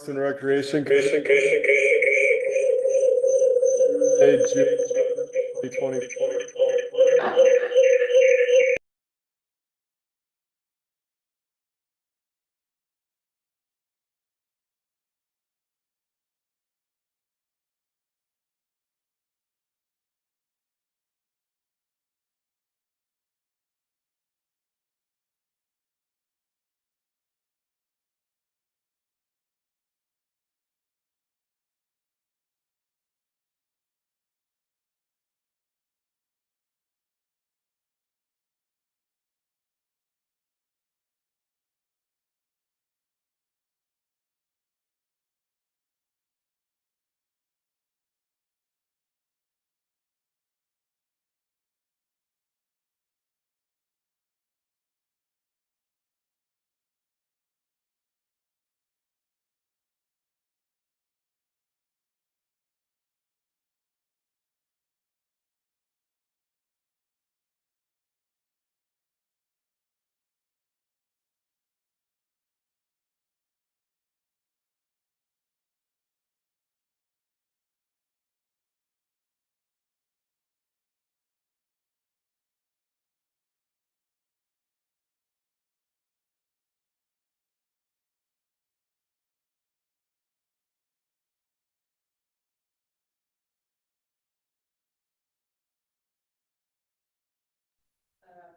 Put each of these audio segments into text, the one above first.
and Recreation Commission. Tuesday, June 2020.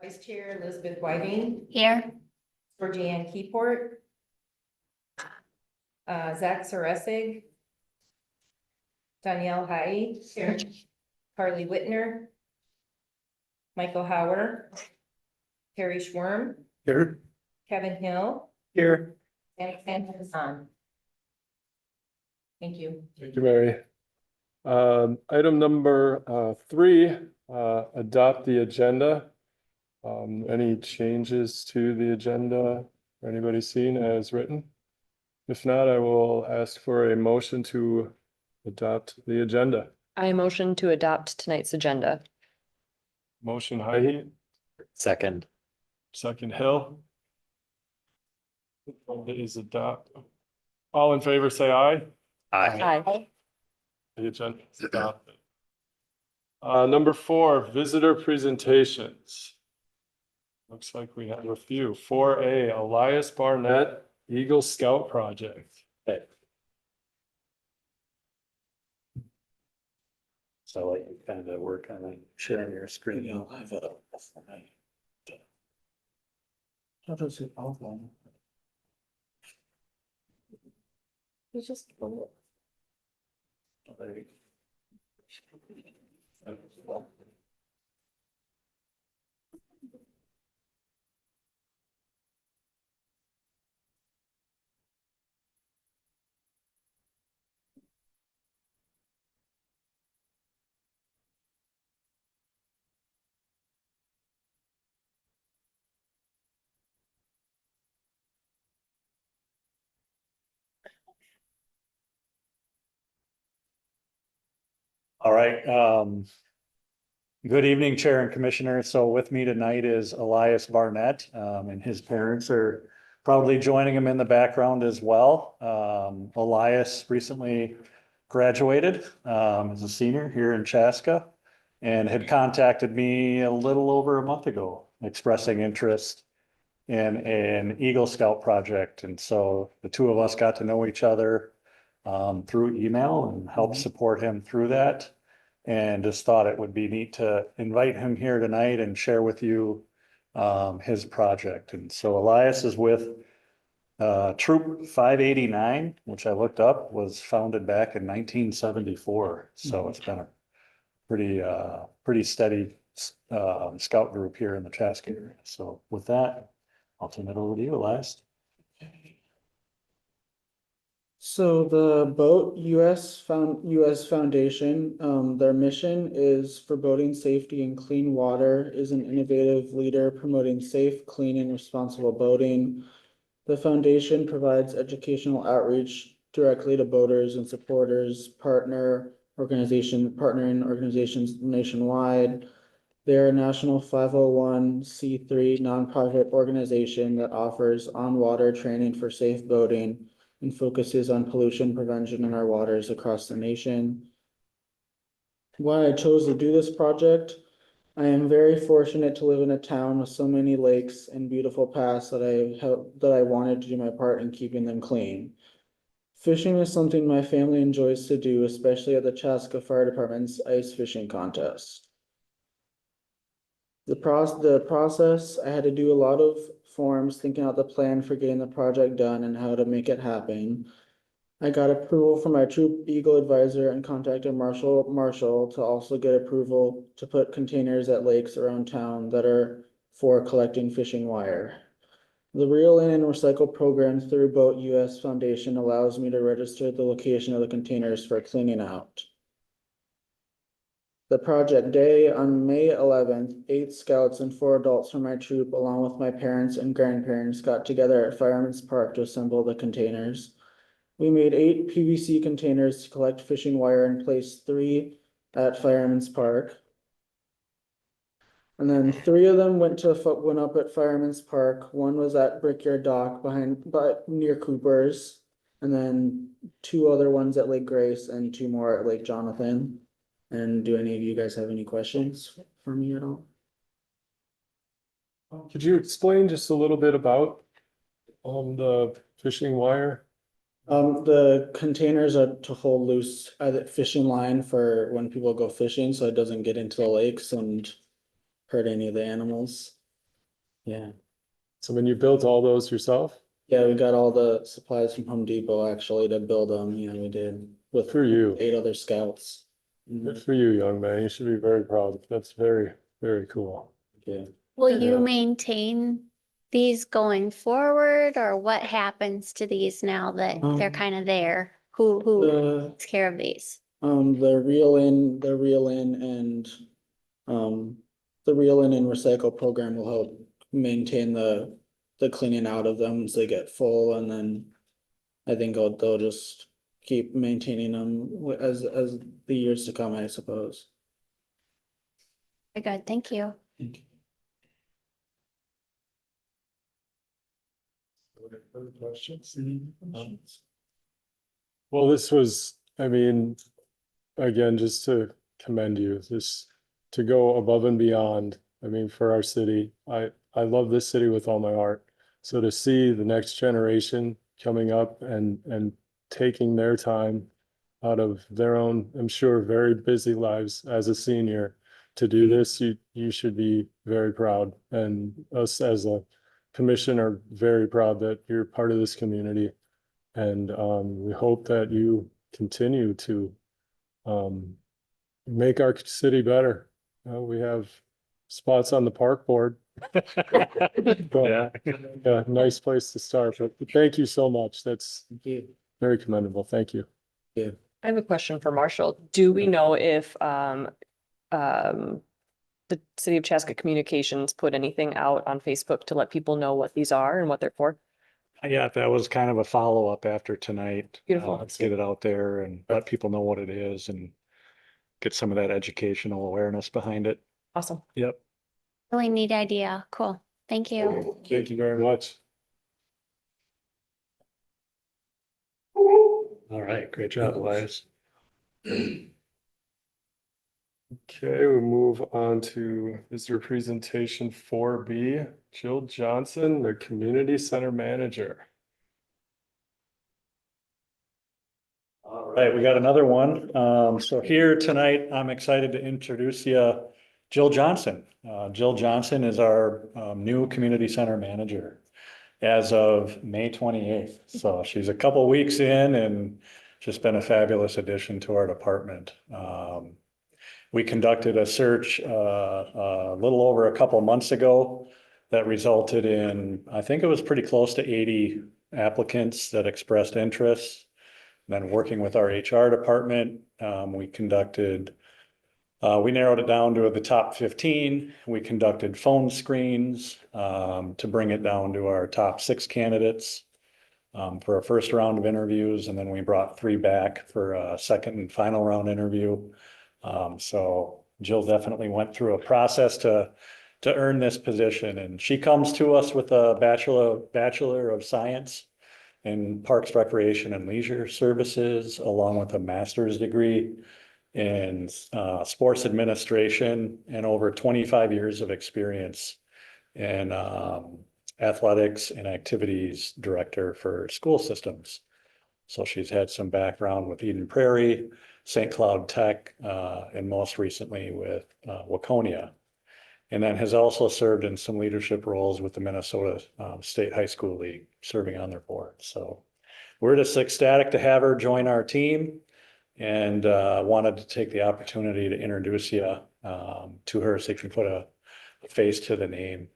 Vice Chair Elizabeth Whiting, Here. Georgianne Keyport, Zach Saresig, Danielle Hai, Here. Carly Whitner, Michael Hauer, Harry Schworm, Here. Kevin Hill, Here. and Sam Hassan. Thank you. Thank you, Mary. Item number 3, adopt the agenda. Any changes to the agenda? Anybody seen as written? If not, I will ask for a motion to adopt the agenda. I motion to adopt tonight's agenda. Motion Highheat, Second. second Hill. It is adopt. All in favor, say aye. Aye. The agenda is adopted. Number 4, visitor presentations. Looks like we have a few. 4A, Elias Barnett-Eagal Scout Project. So I'll let you kind of work on it, sharing your screen. How does it outline? It's just. All right, good evening, Chair and Commissioner. So with me tonight is Elias Barnett, and his parents are probably joining him in the background as well. Elias recently graduated, as a senior here in Chaska and had contacted me a little over a month ago, expressing interest in an Eagle Scout project. And so the two of us got to know each other through email and helped support him through that. And just thought it would be neat to invite him here tonight and share with you his project. And so Elias is with Troop 589, which I looked up, was founded back in 1974. So it's been a pretty steady scout group here in the Chaska area. So with that, I'll turn it over to you, Elias. So the Boat US Foundation, their mission is for boating safety and clean water, is an innovative leader promoting safe, clean, and responsible boating. The foundation provides educational outreach directly to boaters and supporters, partnering organizations nationwide. They're a national 501c3 nonprofit organization that offers on-water training for safe boating, and focuses on pollution prevention in our waters across the nation. Why I chose to do this project: I am very fortunate to live in a town with so many lakes and beautiful paths that I wanted to do my part in keeping them clean. Fishing is something my family enjoys to do, especially at the Chaska Fire Department's ice fishing contest. The process, I had to do a lot of forms, thinking out the plan for getting the project done and how to make it happen. I got approval from my Troop Eagle advisor and contacted Marshall to also get approval to put containers at lakes around town that are for collecting fishing wire. The Reel In and Recycle program through Boat US Foundation allows me to register the location of the containers for cleaning out. The project day on May 11th, 8 scouts and 4 adults from my troop, along with my parents and grandparents, got together at Fireman's Park to assemble the containers. We made 8 PVC containers to collect fishing wire and placed 3 at Fireman's Park. And then 3 of them went up at Fireman's Park. 1 was at Brickyard Dock near Cooper's. And then 2 other ones at Lake Grace and 2 more at Lake Jonathan. And do any of you guys have any questions for me at all? Could you explain just a little bit about the fishing wire? The containers are to hold loose fishing line for when people go fishing, so it doesn't get into the lakes and hurt any of the animals. Yeah. So when you built all those yourself? Yeah, we got all the supplies from Home Depot actually to build them. Yeah, we did with For you. 8 other scouts. Good for you, young man. You should be very proud. That's very, very cool. Yeah. Will Yeah. you maintain these going forward, or what happens to these now that they're kind of there? Who The takes care of these? the reel in and the reel in and recycle program will help maintain the cleaning out of them as they get full, and then I think they'll just keep maintaining them as the years to come, I suppose. Very good, thank you. Other questions? Well, this was, I mean, again, just to commend you, this to go above and beyond. I mean, for our city, I love this city with all my heart. So to see the next generation coming up and taking their time out of their own, I'm sure, very busy lives as a senior to do this, you should be very proud. And us as a commission are very proud that you're part of this community. And we hope that you continue to make our city better. We have spots on the park board. Yeah. Yeah, nice place to start, but thank you so much. That's Thank you. very commendable. Thank you. I have a question for Marshall. Do we know if the City of Chaska Communications put anything out on Facebook to let people know what these are and what they're for? Yeah, that was kind of a follow-up after tonight. Beautiful. Let's get it out there and let people know what it is and get some of that educational awareness behind it. Awesome. Yep. Really neat idea, cool, thank you. Thank you very much. All right, great job, Elias. Okay, we move on to visitor presentation 4B, Jill Johnson, the Community Center Manager. All right, we got another one. So here tonight, I'm excited to introduce you Jill Johnson. Jill Johnson is our new community center manager as of May 28th. So she's a couple weeks in and just been a fabulous addition to our department. We conducted a search a little over a couple months ago that resulted in, I think it was pretty close to 80 applicants that expressed interest. Then working with our HR department, we narrowed it down to the top 15. We conducted phone screens to bring it down to our top 6 candidates for a first round of interviews. And then we brought 3 back for a second and final round interview. So Jill definitely went through a process to earn this position. And she comes to us with a Bachelor of Science in Parks, Recreation and Leisure Services, along with a master's degree in sports administration and over 25 years of experience in athletics and activities director for school systems. So she's had some background with Eden Prairie, St. Cloud Tech, and most recently with Waconia. And then has also served in some leadership roles with the Minnesota State High School League, serving on their board. So we're just ecstatic to have her join our team, and wanted to take the opportunity to introduce you to her so you can put a face to the name.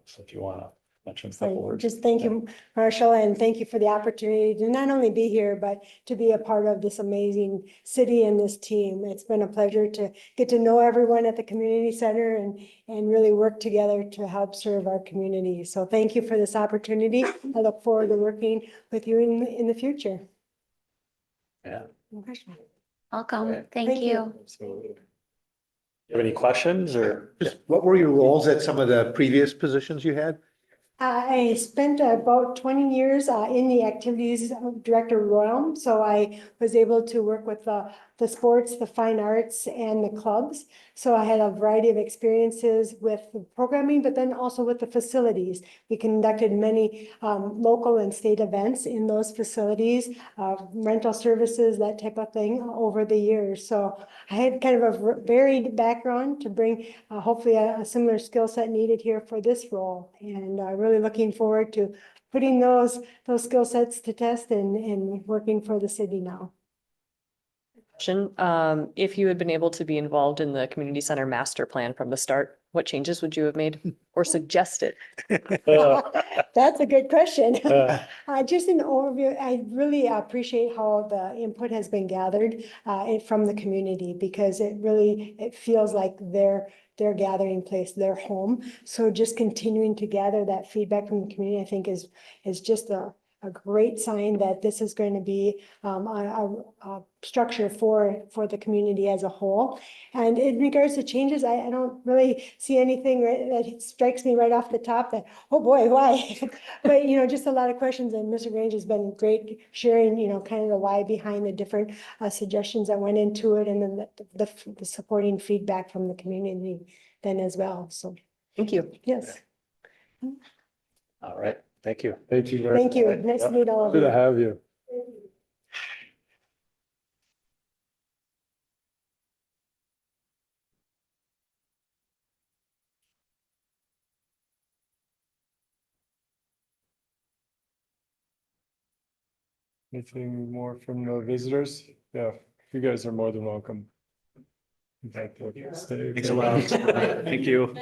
So if you want to mention a couple So words. just thank you, Marshall, and thank you for the opportunity to not only be here, but to be a part of this amazing city and this team. It's been a pleasure to get to know everyone at the community center and really work together to help serve our community. So thank you for this opportunity. I look forward to working with you in the future. Yeah. Welcome. Thank Thank you. you. Absolutely. You have any questions or? Just what were your roles at some of the previous positions you had? I spent about 20 years in the activities director realm. So I was able to work with the sports, the fine arts, and the clubs. So I had a variety of experiences with the programming, but then also with the facilities. We conducted many local and state events in those facilities, rental services, that type of thing over the years. So I had kind of a varied background to bring hopefully a similar skill set needed here for this role. And really looking forward to putting those skill sets to test and working for the city now. If you had been able to be involved in the community center master plan from the start, what changes would you have made or suggested? That's a good question. Just an overview, I really appreciate how the input has been gathered from the community, because it feels like their gathering place, their home. So just continuing to gather that feedback from the community, I think is just a great sign that this is going to be a structure for the community as a whole. And in regards to changes, I don't really see anything that strikes me right off the top that, oh boy, why? But, just a lot of questions, and Mr. Grange has been great sharing, kind of the why behind the different suggestions that went into it, and then the supporting feedback from the community then as well. So, Thank you. yes, All right, thank you. Thank you. very thank you. Right, Nice to yep. meet all of Good you. to have you. Anything more from the visitors? Yeah, you guys are more than welcome. Thanks a lot. Thank you.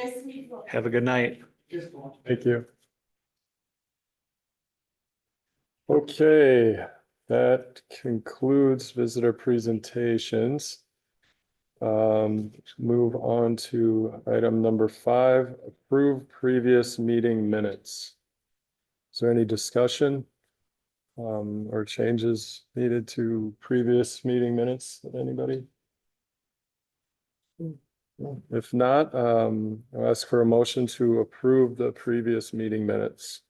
Have a good night. Thank you. Okay, that concludes visitor presentations. Move on to item number 5, approve previous meeting minutes. Is there any discussion or changes needed to previous meeting minutes? Anybody? If not, I'll ask for a motion to approve the previous meeting minutes.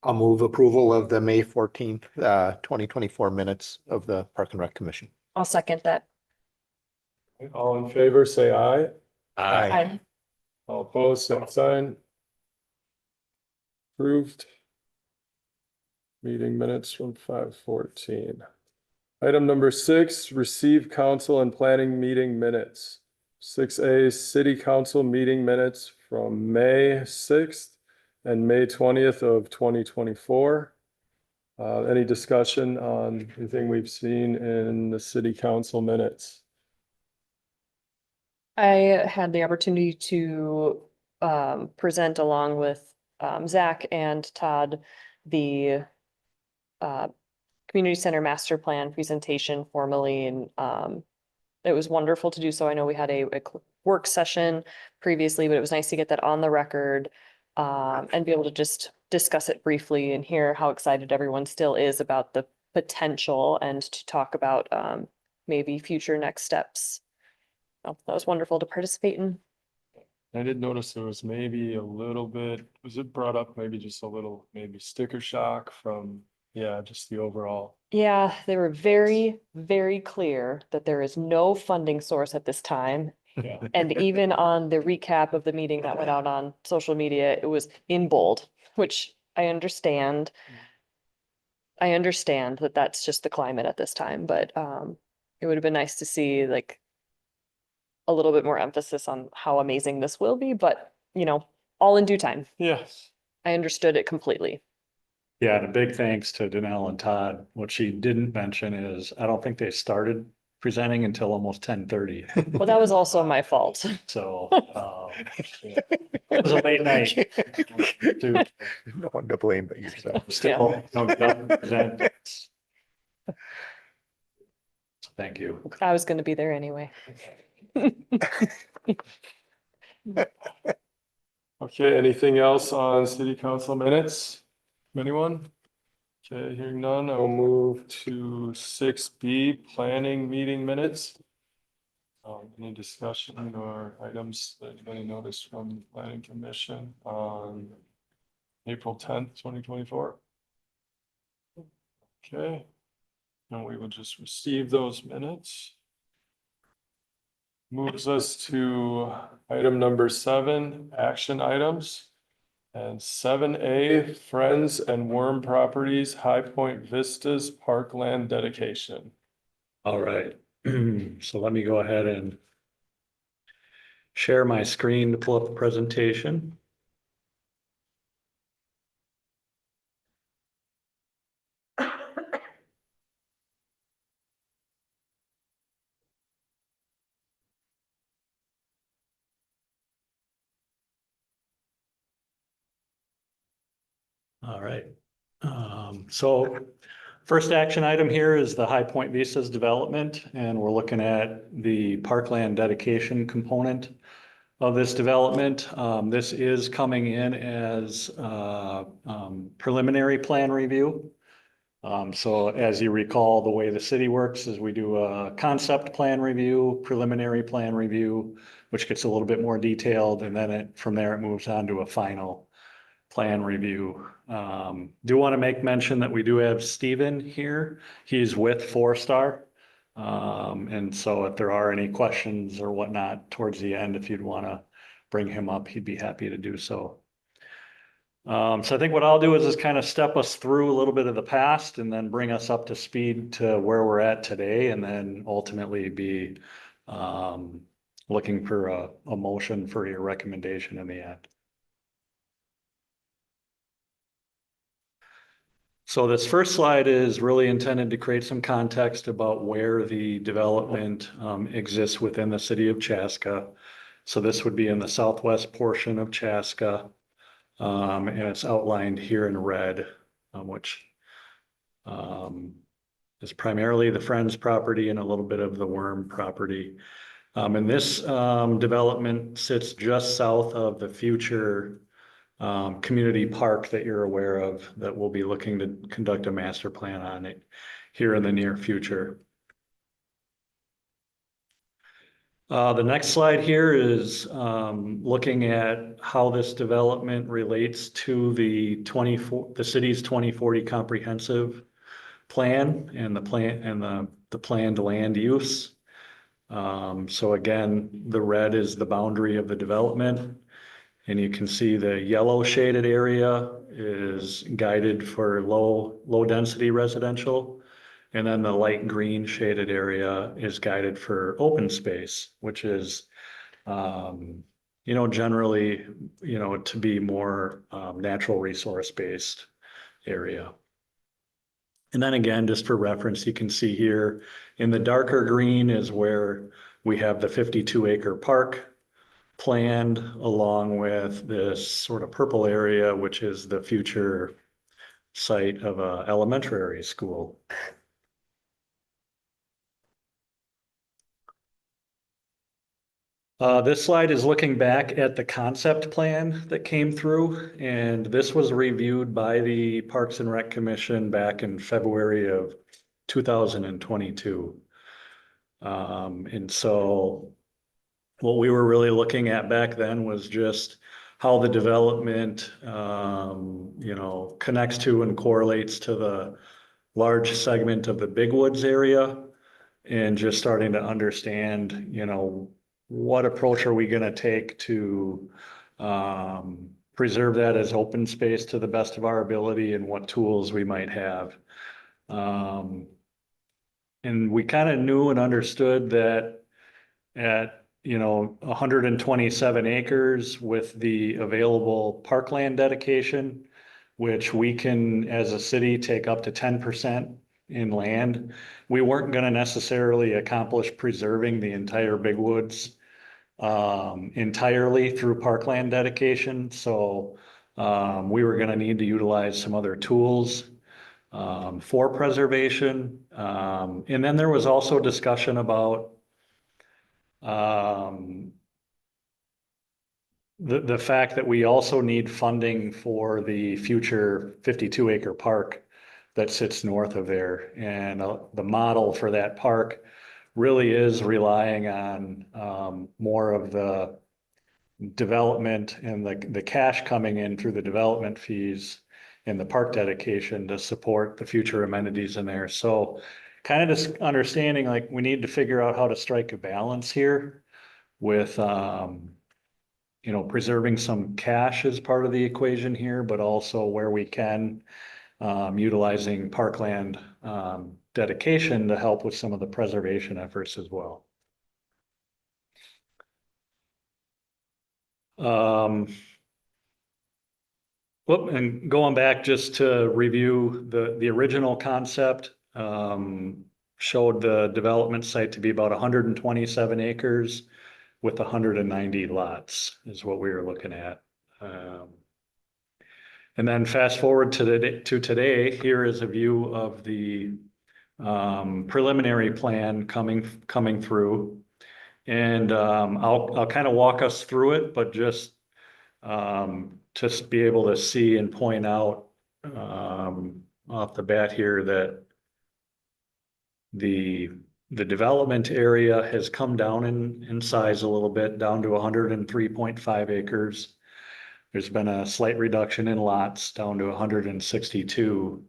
I'll move approval of the May 14th, 2024 minutes of the Park and Rec Commission. I'll second that. All in favor, say aye. Aye. All opposed, same sign. Approved. Meeting minutes from 5/14. Item number 6, receive council and planning meeting minutes. 6A, city council meeting minutes from May 6th and May 20th of 2024. Any discussion on anything we've seen in the city council minutes? I had the opportunity to present along with Zach and Todd the community center master plan presentation formally, and it was wonderful to do so. I know we had a work session previously, but it was nice to get that on the record and be able to just discuss it briefly and hear how excited everyone still is about the potential, and to talk about maybe future next steps. Oh, that was wonderful to participate in. I did notice there was maybe a little bit, was it brought up maybe just a little, maybe sticker shock from, yeah, just the overall. Yeah, they were very, very clear that there is no funding source at this time. Yeah. And even on the recap of the meeting that went out on social media, it was in bold, which I understand. I understand that that's just the climate at this time, but it would have been nice to see like a little bit more emphasis on how amazing this will be, but you know, all in due time. Yes. I understood it completely. Yeah, and a big thanks to Danelle and Todd. What she didn't mention is, I don't think they started presenting until almost 10:30. Well, that was also my fault. So, it was a late night. Dude, No one to blame but yourself. still, don't present. So thank you. I was gonna be there anyway. Okay, anything else on city council minutes? Anyone? Okay, hearing none, I'll move to 6B, planning meeting minutes. Any discussion or items that anybody noticed from the planning commission on April 10th, 2024? Okay, and we will just receive those minutes. Moves us to item number 7, action items. And 7A, Frenz and Worm Properties, Highpoint Vistas, Parkland dedication. All right, so let me go ahead and share my screen to pull up the presentation. All right, so first action item here is the Highpoint Vistas development, and we're looking at the Parkland dedication component of this development. This is coming in as preliminary plan review. So as you recall, the way the city works is we do a concept plan review, preliminary plan review, which gets a little bit more detailed, and then from there it moves on to a final plan review. Do want to make mention that we do have Steven here. He's with 4-Star. And so if there are any questions or whatnot towards the end, if you'd want to bring him up, he'd be happy to do so. So I think what I'll do is just kind of step us through a little bit of the past and then bring us up to speed to where we're at today, and then ultimately be looking for a motion for your recommendation in the end. So this first slide is really intended to create some context about where the development exists within the city of Chaska. So this would be in the southwest portion of Chaska, and it's outlined here in red, which is primarily the Frenz property and a little bit of the Worm property. And this development sits just south of the future community park that you're aware of, that we'll be looking to conduct a master plan on it here in the near future. The next slide here is looking at how this development relates to the city's 2040 comprehensive plan and the planned land use. So again, the red is the boundary of the development. And you can see the yellow shaded area is guided for low density residential. And then the light green shaded area is guided for open space, which is, generally, to be more natural resource based area. And then again, just for reference, you can see here in the darker green is where we have the 52-acre park planned, along with this sort of purple area, which is the future site of an elementary school. This slide is looking back at the concept plan that came through, and this was reviewed by the Parks and Rec Commission back in February of 2022. And so what we were really looking at back then was just how the development, connects to and correlates to the large segment of the Big Woods area. And just starting to understand, what approach are we gonna take to preserve that as open space to the best of our ability and what tools we might have. And we kind of knew and understood that at 127 acres with the available parkland dedication, which we can, as a city, take up to 10% in land. We weren't going to necessarily accomplish preserving the entire Big Woods entirely through parkland dedication. So we were going to need to utilize some other tools for preservation. And then there was also discussion about the fact that we also need funding for the future 52-acre park that sits north of there. And the model for that park really is relying on more of the development and the cash coming in through the development fees and the park dedication to support the future amenities in there. So kind of just understanding like we need to figure out how to strike a balance here with preserving some cash as part of the equation here, but also where we can utilizing parkland dedication to help with some of the preservation efforts as well. And going back just to review the original concept, showed the development site to be about 127 acres with 190 lots is what we were looking at. And then fast forward to today, here is a view of the preliminary plan coming through. And I'll kind of walk us through it, but just be able to see and point out off the bat here that the development area has come down in size a little bit, down to 103.5 acres. There's been a slight reduction in lots down to 162.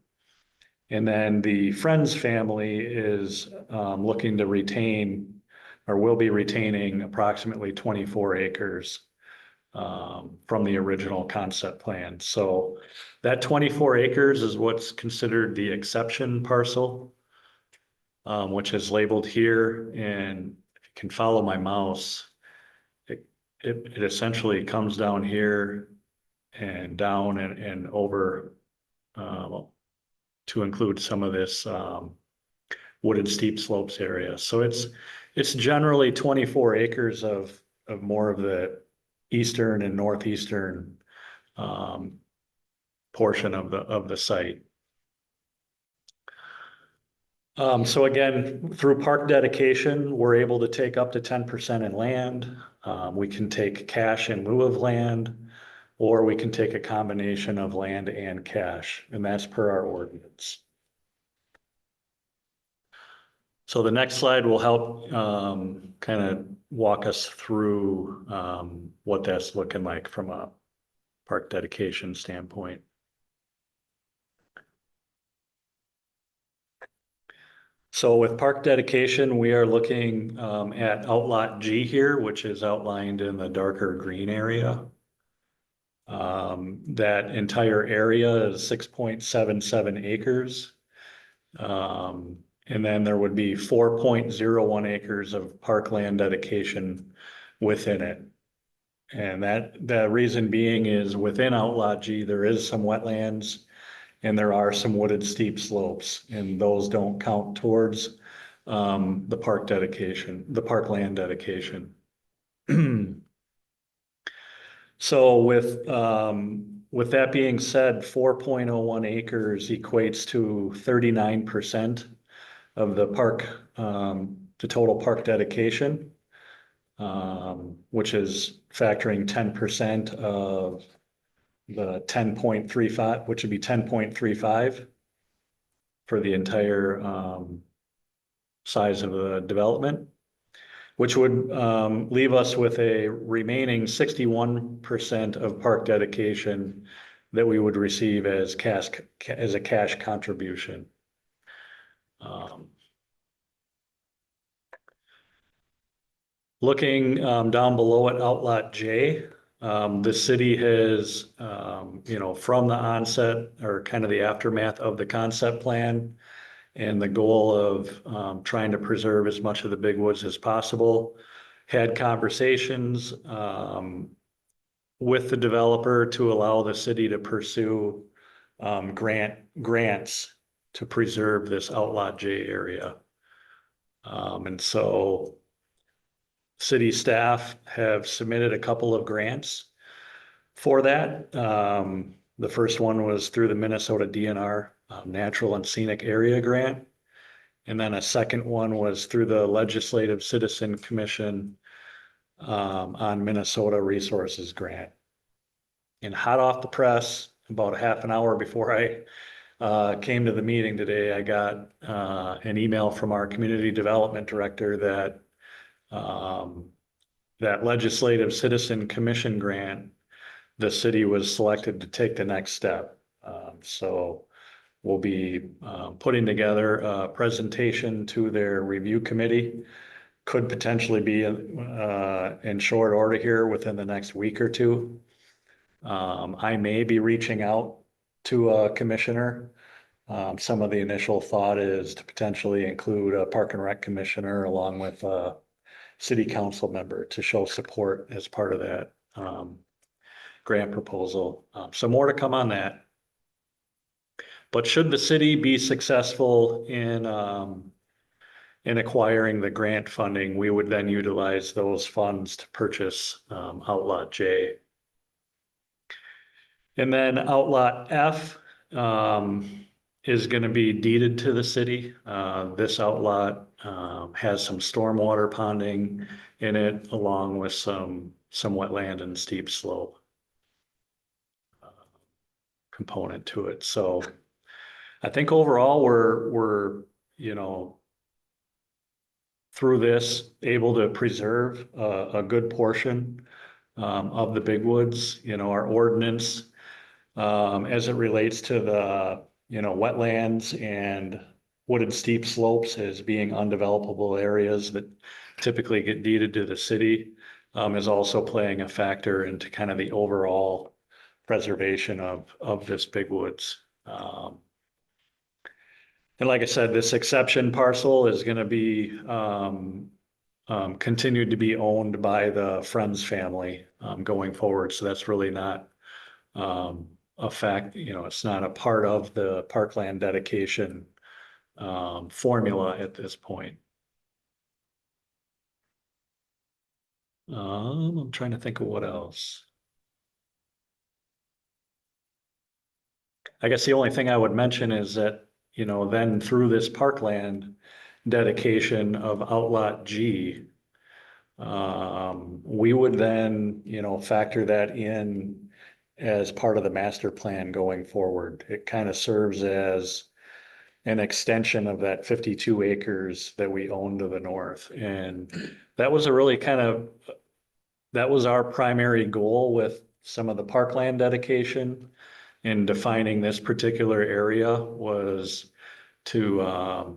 And then the Frenz family is looking to retain or will be retaining approximately 24 acres from the original concept plan. So that 24 acres is what's considered the exception parcel, which is labeled here. And if you can follow my mouse, it essentially comes down here and down and over to include some of this wooded steep slopes area. So it's generally 24 acres of more of the eastern and northeastern portion of the site. So again, through park dedication, we're able to take up to 10% in land. We can take cash in lieu of land, or we can take a combination of land and cash, and that's per our ordinance. So the next slide will help kind of walk us through what that's looking like from a park dedication standpoint. So with park dedication, we are looking at Outlot G here, which is outlined in the darker green area. That entire area is 6.77 acres. And then there would be 4.01 acres of parkland dedication within it. And the reason being is within Outlot G, there is some wetlands and there are some wooded steep slopes, and those don't count towards the park dedication, the parkland dedication. So with that being said, 4.01 acres equates to 39% of the park, the total park dedication, which is factoring 10% of the 10.35, which would be 10.35 for the entire size of the development. which would leave us with a remaining 61% of park dedication that we would receive as a cash contribution. Looking down below at Outlot J, the city has, from the onset or kind of the aftermath of the concept plan and the goal of trying to preserve as much of the big woods as possible, had conversations with the developer to allow the city to pursue grants to preserve this Outlot J area. And so city staff have submitted a couple of grants for that. The first one was through the Minnesota DNR Natural and Scenic Area Grant. And then a second one was through the Legislative Citizen Commission on Minnesota Resources Grant. And hot off the press, about a half an hour before I came to the meeting today, I got an email from our community development director that that Legislative Citizen Commission grant, the city was selected to take the next step. So we'll be putting together a presentation to their review committee. Could potentially be in short order here within the next week or two. I may be reaching out to a commissioner. Some of the initial thought is to potentially include a Park and Rec commissioner along with a city council member to show support as part of that grant proposal. So more to come on that. But should the city be successful in acquiring the grant funding, we would then utilize those funds to purchase Outlot J. And then Outlot F is going to be deeded to the city. This outlot has some stormwater ponding in it, along with some wetland and steep slope component to it. So I think overall we're through this able to preserve a good portion of the big woods. Our ordinance as it relates to the wetlands and wooded steep slopes as being undevelopable areas that typically get deeded to the city is also playing a factor into kind of the overall preservation of this big woods. And like I said, this exception parcel is going to be continued to be owned by the Frenz family going forward. So that's really not a fact, it's not a part of the Parkland dedication formula at this point. I'm trying to think of what else. I guess the only thing I would mention is that, then through this Parkland dedication of Outlot G, we would then, factor that in as part of the master plan going forward. It kind of serves as an extension of that 52 acres that we own to the north. And that was that was our primary goal with some of the Parkland dedication in defining this particular area, was to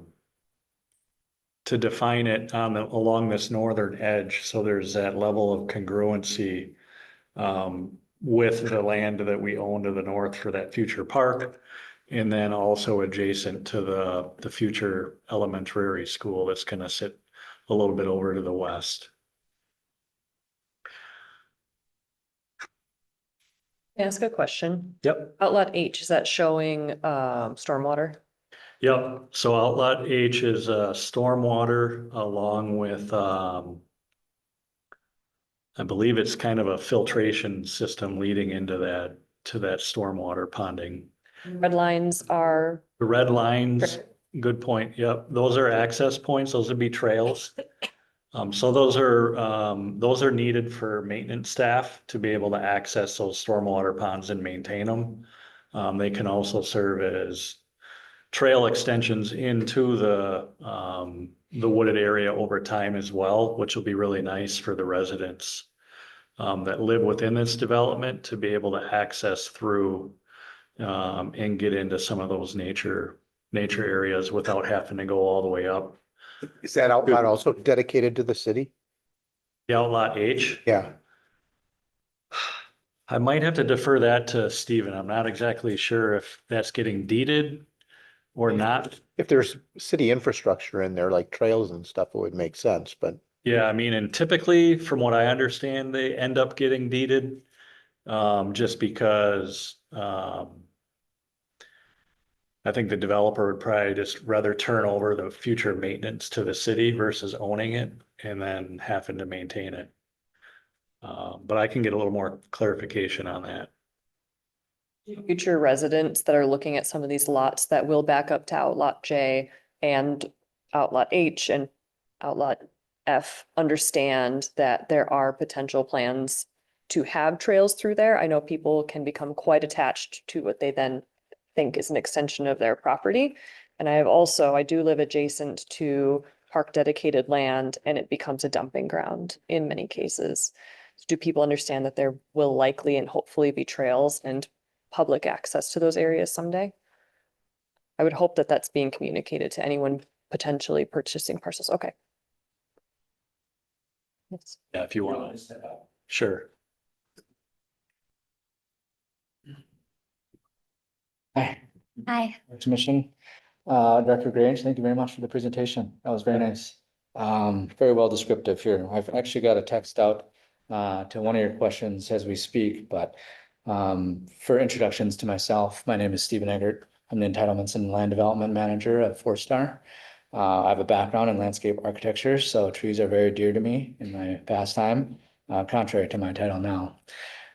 define it along this northern edge. So there's that level of congruency with the land that we own to the north for that future park. And then also adjacent to the future elementary school that's going to sit a little bit over to the west. Can I ask a question? Yep. Outlot H, is that showing stormwater? Yep. So Outlot H is stormwater along with, I believe it's kind of a filtration system leading into that, to that stormwater ponding. Red lines are, The red lines, good point. Yep. Those are access points. Those would be trails. So those are needed for maintenance staff to be able to access those stormwater ponds and maintain them. They can also serve as trail extensions into the wooded area over time as well, which will be really nice for the residents that live within this development to be able to access through and get into some of those nature areas without having to go all the way up. Is that outlot also dedicated to the city? The outlot H, Yeah, I might have to defer that to Stephen. I'm not exactly sure if that's getting deeded or not. if there's city infrastructure in there, like trails and stuff, it would make sense, but Yeah, I mean, and typically, from what I understand, they end up getting deeded. Just because, I think the developer would probably just rather turn over the future maintenance to the city versus owning it and then having to maintain it. But I can get a little more clarification on that. Future residents that are looking at some of these lots that will back up to outlot J and outlot H and outlot F understand that there are potential plans to have trails through there. I know people can become quite attached to what they then think is an extension of their property. And I do live adjacent to park dedicated land and it becomes a dumping ground in many cases. Do people understand that there will likely and hopefully be trails and public access to those areas someday? I would hope that that's being communicated to anyone potentially purchasing parcels. Okay. Yes. Yeah, if you want. Sure. Hi, Hi. Commission. Director Grange, thank you very much for the presentation. That was very nice. Very well descriptive here. I've actually got a text out to one of your questions as we speak, but for introductions to myself, my name is Stephen Eggert. I'm the Entitlements and Land Development Manager at 4-Star. I have a background in landscape architecture, so trees are very dear to me in my pastime, contrary to my title now.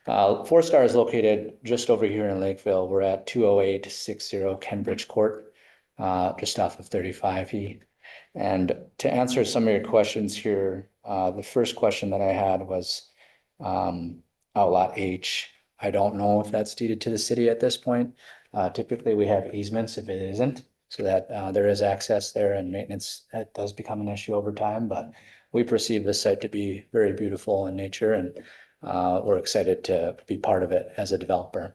4-Star is located just over here in Lakeville. We're at 20860 Kenbridge Court, just off of 35E. And to answer some of your questions here, the first question that I had was outlot H. I don't know if that's deeded to the city at this point. Typically, we have easements if it isn't, so that there is access there and maintenance. That does become an issue over time, but we perceive this site to be very beautiful in nature and we're excited to be part of it as a developer.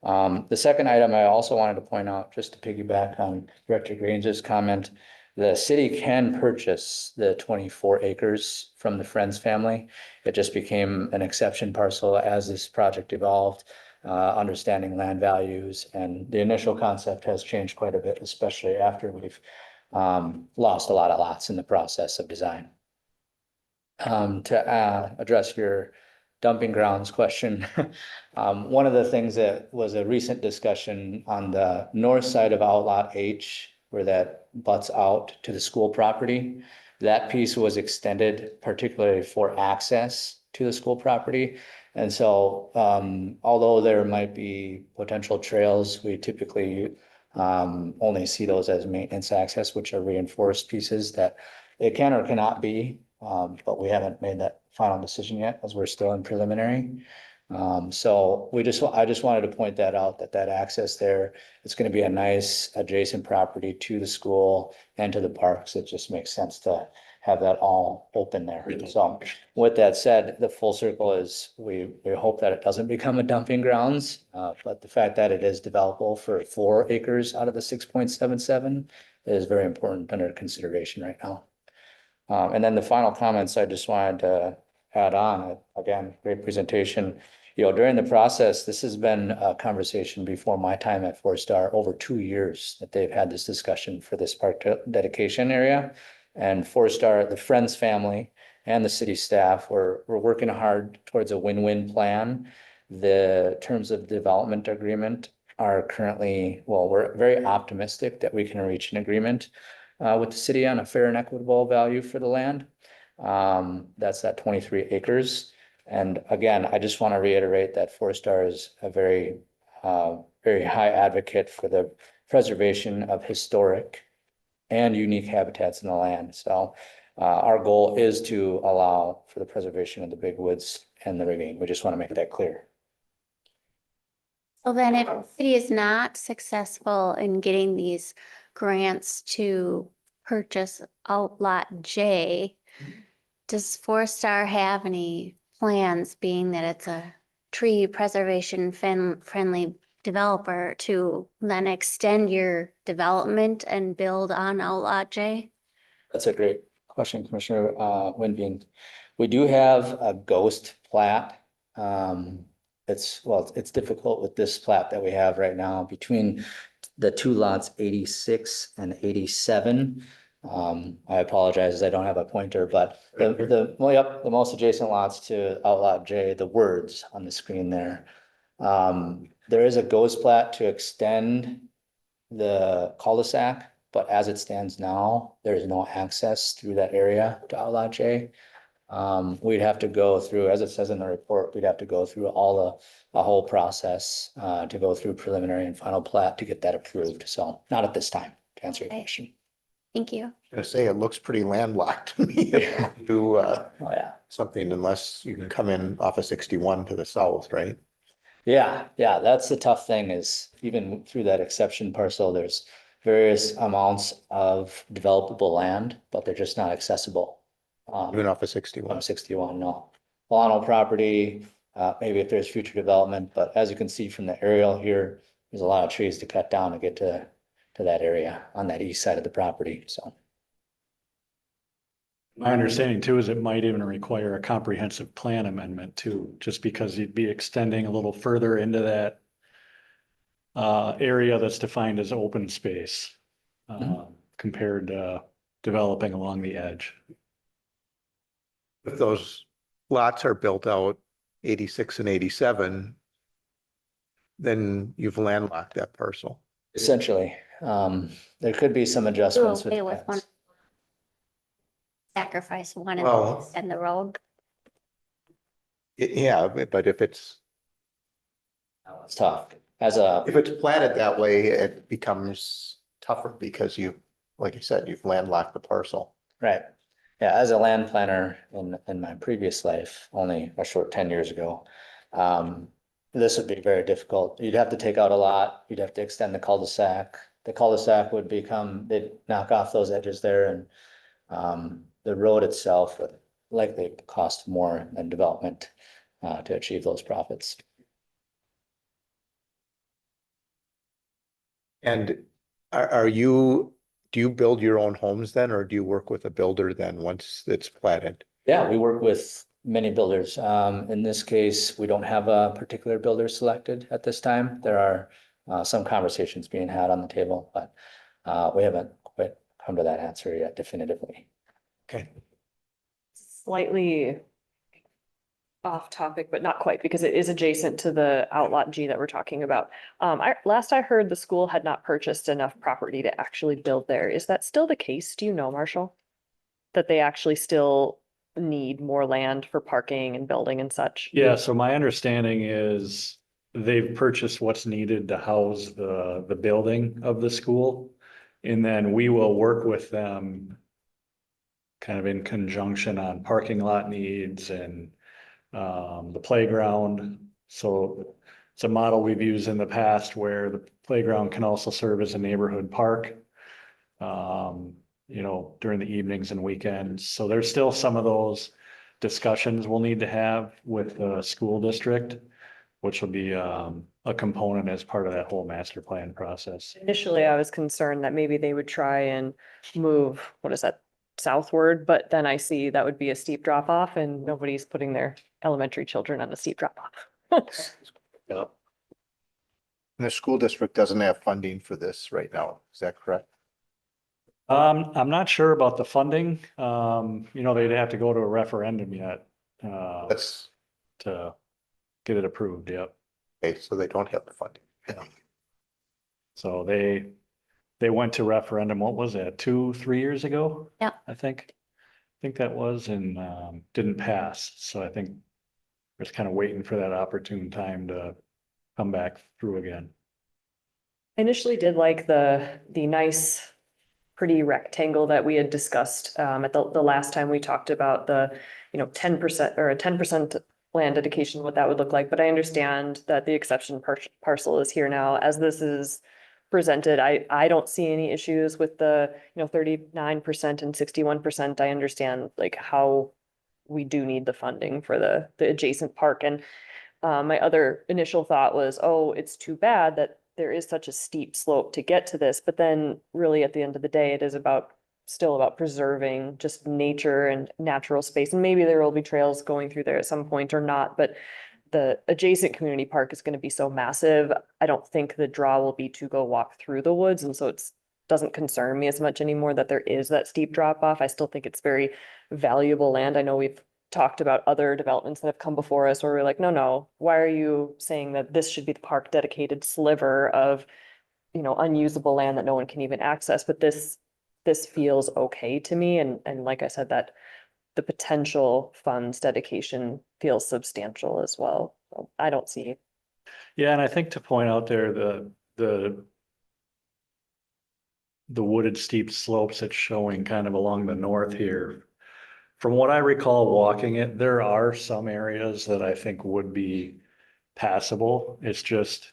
The second item I also wanted to point out, just to piggyback on Director Grange's comment, the city can purchase the 24 acres from the Frenz family. It just became an exception parcel as this project evolved, understanding land values, and the initial concept has changed quite a bit, especially after we've lost a lot of lots in the process of design. To address your dumping grounds question, one of the things that was a recent discussion on the north side of outlot H, where that butts out to the school property, that piece was extended particularly for access to the school property. And so although there might be potential trails, we typically only see those as maintenance access, which are reinforced pieces that it can or cannot be, but we haven't made that final decision yet as we're still in preliminary. So I just wanted to point that out, that access there, it's going to be a nice adjacent property to the school and to the parks. It just makes sense to have that all open there. So with that said, the full circle is we hope that it doesn't become a dumping grounds, but the fact that it is developable for 4 acres out of the 6.77 is very important under consideration right now. And then the final comments I just wanted to add on, again, great presentation. During the process, this has been a conversation before my time at 4-Star, over 2 years that they've had this discussion for this park dedication area. And 4-Star, the Frenz family and the city staff were working hard towards a win-win plan. The terms of development agreement are currently, well, we're very optimistic that we can reach an agreement with the city on a fair and equitable value for the land. That's that 23 acres. And again, I just want to reiterate that 4-Star is a very high advocate for the preservation of historic and unique habitats in the land. So our goal is to allow for the preservation of the big woods and the ravine. We just want to make that clear. So then if the city is not successful in getting these grants to purchase Outlot J, does Four Star have any plans, being that it's a tree preservation friendly developer, to then extend your development and build on Outlot J? That's a great question, Commissioner Winbean. We do have a ghost plat. It's difficult with this plat that we have right now between the two lots 86 and 87. I apologize as I don't have a pointer, but the most adjacent lots to Outlot J, the words on the screen there. There is a ghost plat to extend the cul-de-sac, but as it stands now, there is no access through that area to Outlot J. We'd have to go through, as it says in the report, we'd have to go through a whole process to go through preliminary and final plat to get that approved. So not at this time, to answer your question. Thank you. I say it looks pretty landlocked to me. If you do Oh, yeah. something unless you can come in off of 61 to the south, right? Yeah, that's the tough thing is even through that exception parcel, there's various amounts of developable land, but they're just not accessible. Even off of 61. 61, no. Lano property, maybe if there's future development, but as you can see from the aerial here, there's a lot of trees to cut down to get to that area on that east side of the property, so. My understanding too is it might even require a comprehensive plan amendment too, just because you'd be extending a little further into that area that's defined as open space compared to developing along the edge. If those lots are built out 86 and 87, then you've landlocked that parcel. Essentially, there could be some adjustments Do away with with one. that. Sacrifice one Well- and the road. Yeah, but if it's It's tough. if it's platted that way, it becomes tougher because like you said, you've landlocked the parcel. Right. Yeah, as a land planner in my previous life, only a short 10 years ago, this would be very difficult. You'd have to take out a lot, you'd have to extend the cul-de-sac. The cul-de-sac would they'd knock off those edges there, and the road itself would likely cost more than development to achieve those profits. And do you build your own homes then, or do you work with a builder then once it's platted? Yeah, we work with many builders. In this case, we don't have a particular builder selected at this time. There are some conversations being had on the table, but we haven't quite come to that answer yet definitively. Okay. Slightly off topic, but not quite, because it is adjacent to the Outlot G that we're talking about. Last I heard, the school had not purchased enough property to actually build there. Is that still the case? Do you know, Marshall? That they actually still need more land for parking and building and such? Yeah, so my understanding is they've purchased what's needed to house the building of the school. And then we will work with them kind of in conjunction on parking lot needs and the playground. So it's a model we've used in the past where the playground can also serve as a neighborhood park, during the evenings and weekends. So there's still some of those discussions we'll need to have with the school district, which will be a component as part of that whole master plan process. Initially, I was concerned that maybe they would try and move, what is that, southward, but then I see that would be a steep drop off and nobody's putting their elementary children on a steep drop off. And the school district doesn't have funding for this right now. Is that correct? I'm not sure about the funding. They'd have to go to a referendum yet, That's to get it approved, yep. okay, so they don't have the funding. Yeah. So they went to referendum, what was that, 2-3 years ago? Yeah. I think that was, and didn't pass. So I think we're just kind of waiting for that opportune time to come back through again. I initially did like the nice, pretty rectangle that we had discussed at the last time we talked about the, 10% or a 10% land dedication, what that would look like, but I understand that the exception parcel is here now. As this is presented, I don't see any issues with the, 39% and 61%. I understand like how we do need the funding for the adjacent park. And my other initial thought was, oh, it's too bad that there is such a steep slope to get to this. But then really at the end of the day, it is still about preserving just nature and natural space. And maybe there will be trails going through there at some point or not, but the adjacent community park is going to be so massive. I don't think the draw will be to go walk through the woods. And so doesn't concern me as much anymore that there is that steep drop off. I still think it's very valuable land. I know we've talked about other developments that have come before us where we're like, no, why are you saying that this should be the park dedicated sliver of, unusable land that no one can even access? But this feels okay to me. And like I said, that the potential funds dedication feels substantial as well. So I don't see. Yeah, and I think to point out there, the wooded steep slopes it's showing kind of along the north here. From what I recall walking it, there are some areas that I think would be passable. It's just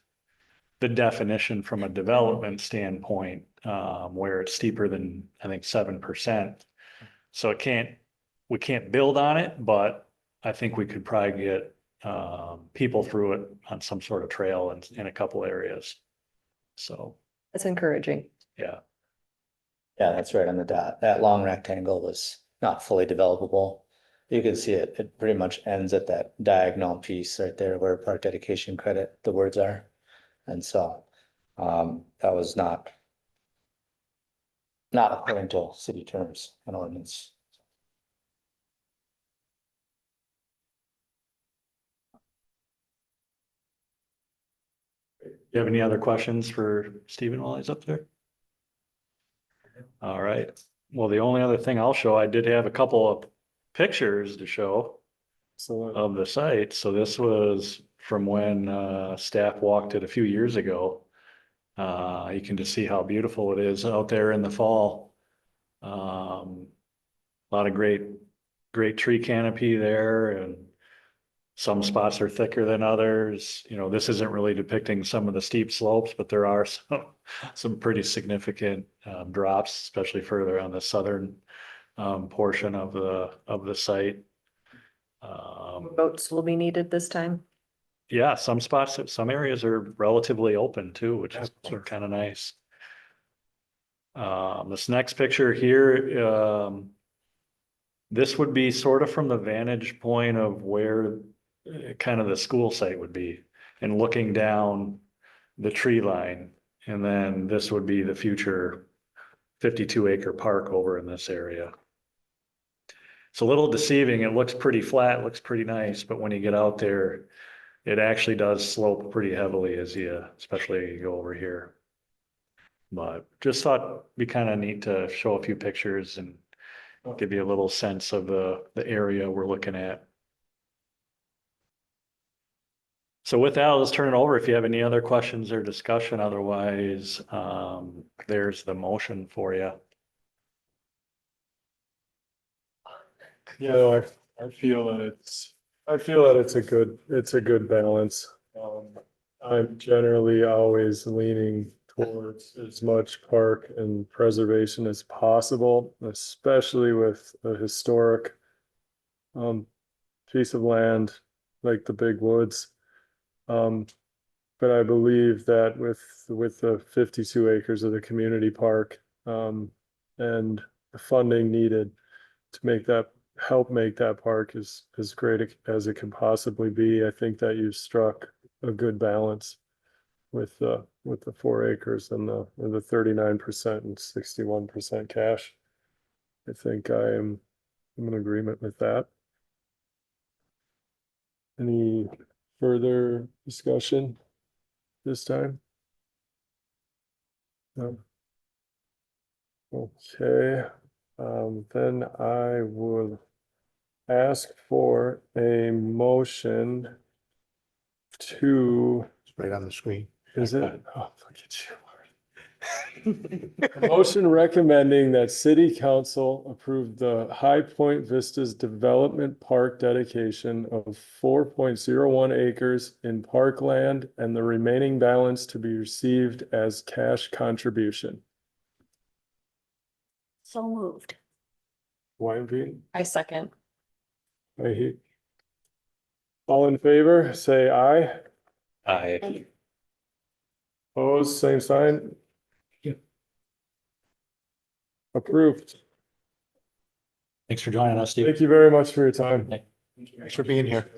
the definition from a development standpoint, where it's steeper than, I think, 7%. So we can't build on it, but I think we could probably get people through it on some sort of trail in a couple areas. So, That's encouraging. yeah. Yeah, that's right on the dot. That long rectangle was not fully developable. You can see it pretty much ends at that diagonal piece right there where park dedication credit, the words are. And so, that was not according to city terms and ordinance. You have any other questions for Stephen while he's up there? All right. Well, the only other thing I'll show, I did have a couple of pictures to show of the site. So this was from when staff walked it a few years ago. You can just see how beautiful it is out there in the fall. A lot of great tree canopy there, and some spots are thicker than others. This isn't really depicting some of the steep slopes, but there are some pretty significant drops, especially further on the southern portion of the site. Boats will be needed this time. Yeah, some areas are relatively open too, which is kind of nice. This next picture here, this would be sort of from the vantage point of where kind of the school site would be, and looking down the tree line. And then this would be the future 52-acre park over in this area. It's a little deceiving. It looks pretty flat, looks pretty nice, but when you get out there, it actually does slope pretty heavily especially as you go over here. But just thought it'd be kind of neat to show a few pictures and give you a little sense of the area we're looking at. So with that, let's turn it over if you have any other questions or discussion. Otherwise, there's the motion for you. Yeah, I feel that it's a good balance. I'm generally always leaning towards as much park and preservation as possible, especially with a historic piece of land like the Big Woods. But I believe that with the 52 acres of the community park and the funding needed to help make that park as great as it can possibly be, I think that you've struck a good balance with the 4 acres and the 39% and 61% cash. I think I'm in agreement with that. Any further discussion this time? No. Okay, then I would ask for a motion to, It's right on the screen. is it? Oh, look at you. A motion recommending that city council approve the Highpoint Vistas Development Park dedication of 4.01 acres in Parkland and the remaining balance to be received as cash contribution. So moved. Weinstein, I second. Leahy. All in favor, say aye. Aye. Opposed, same sign. Approved. Thanks for joining us, Steve. Thank you very much for your time. Thanks for being here.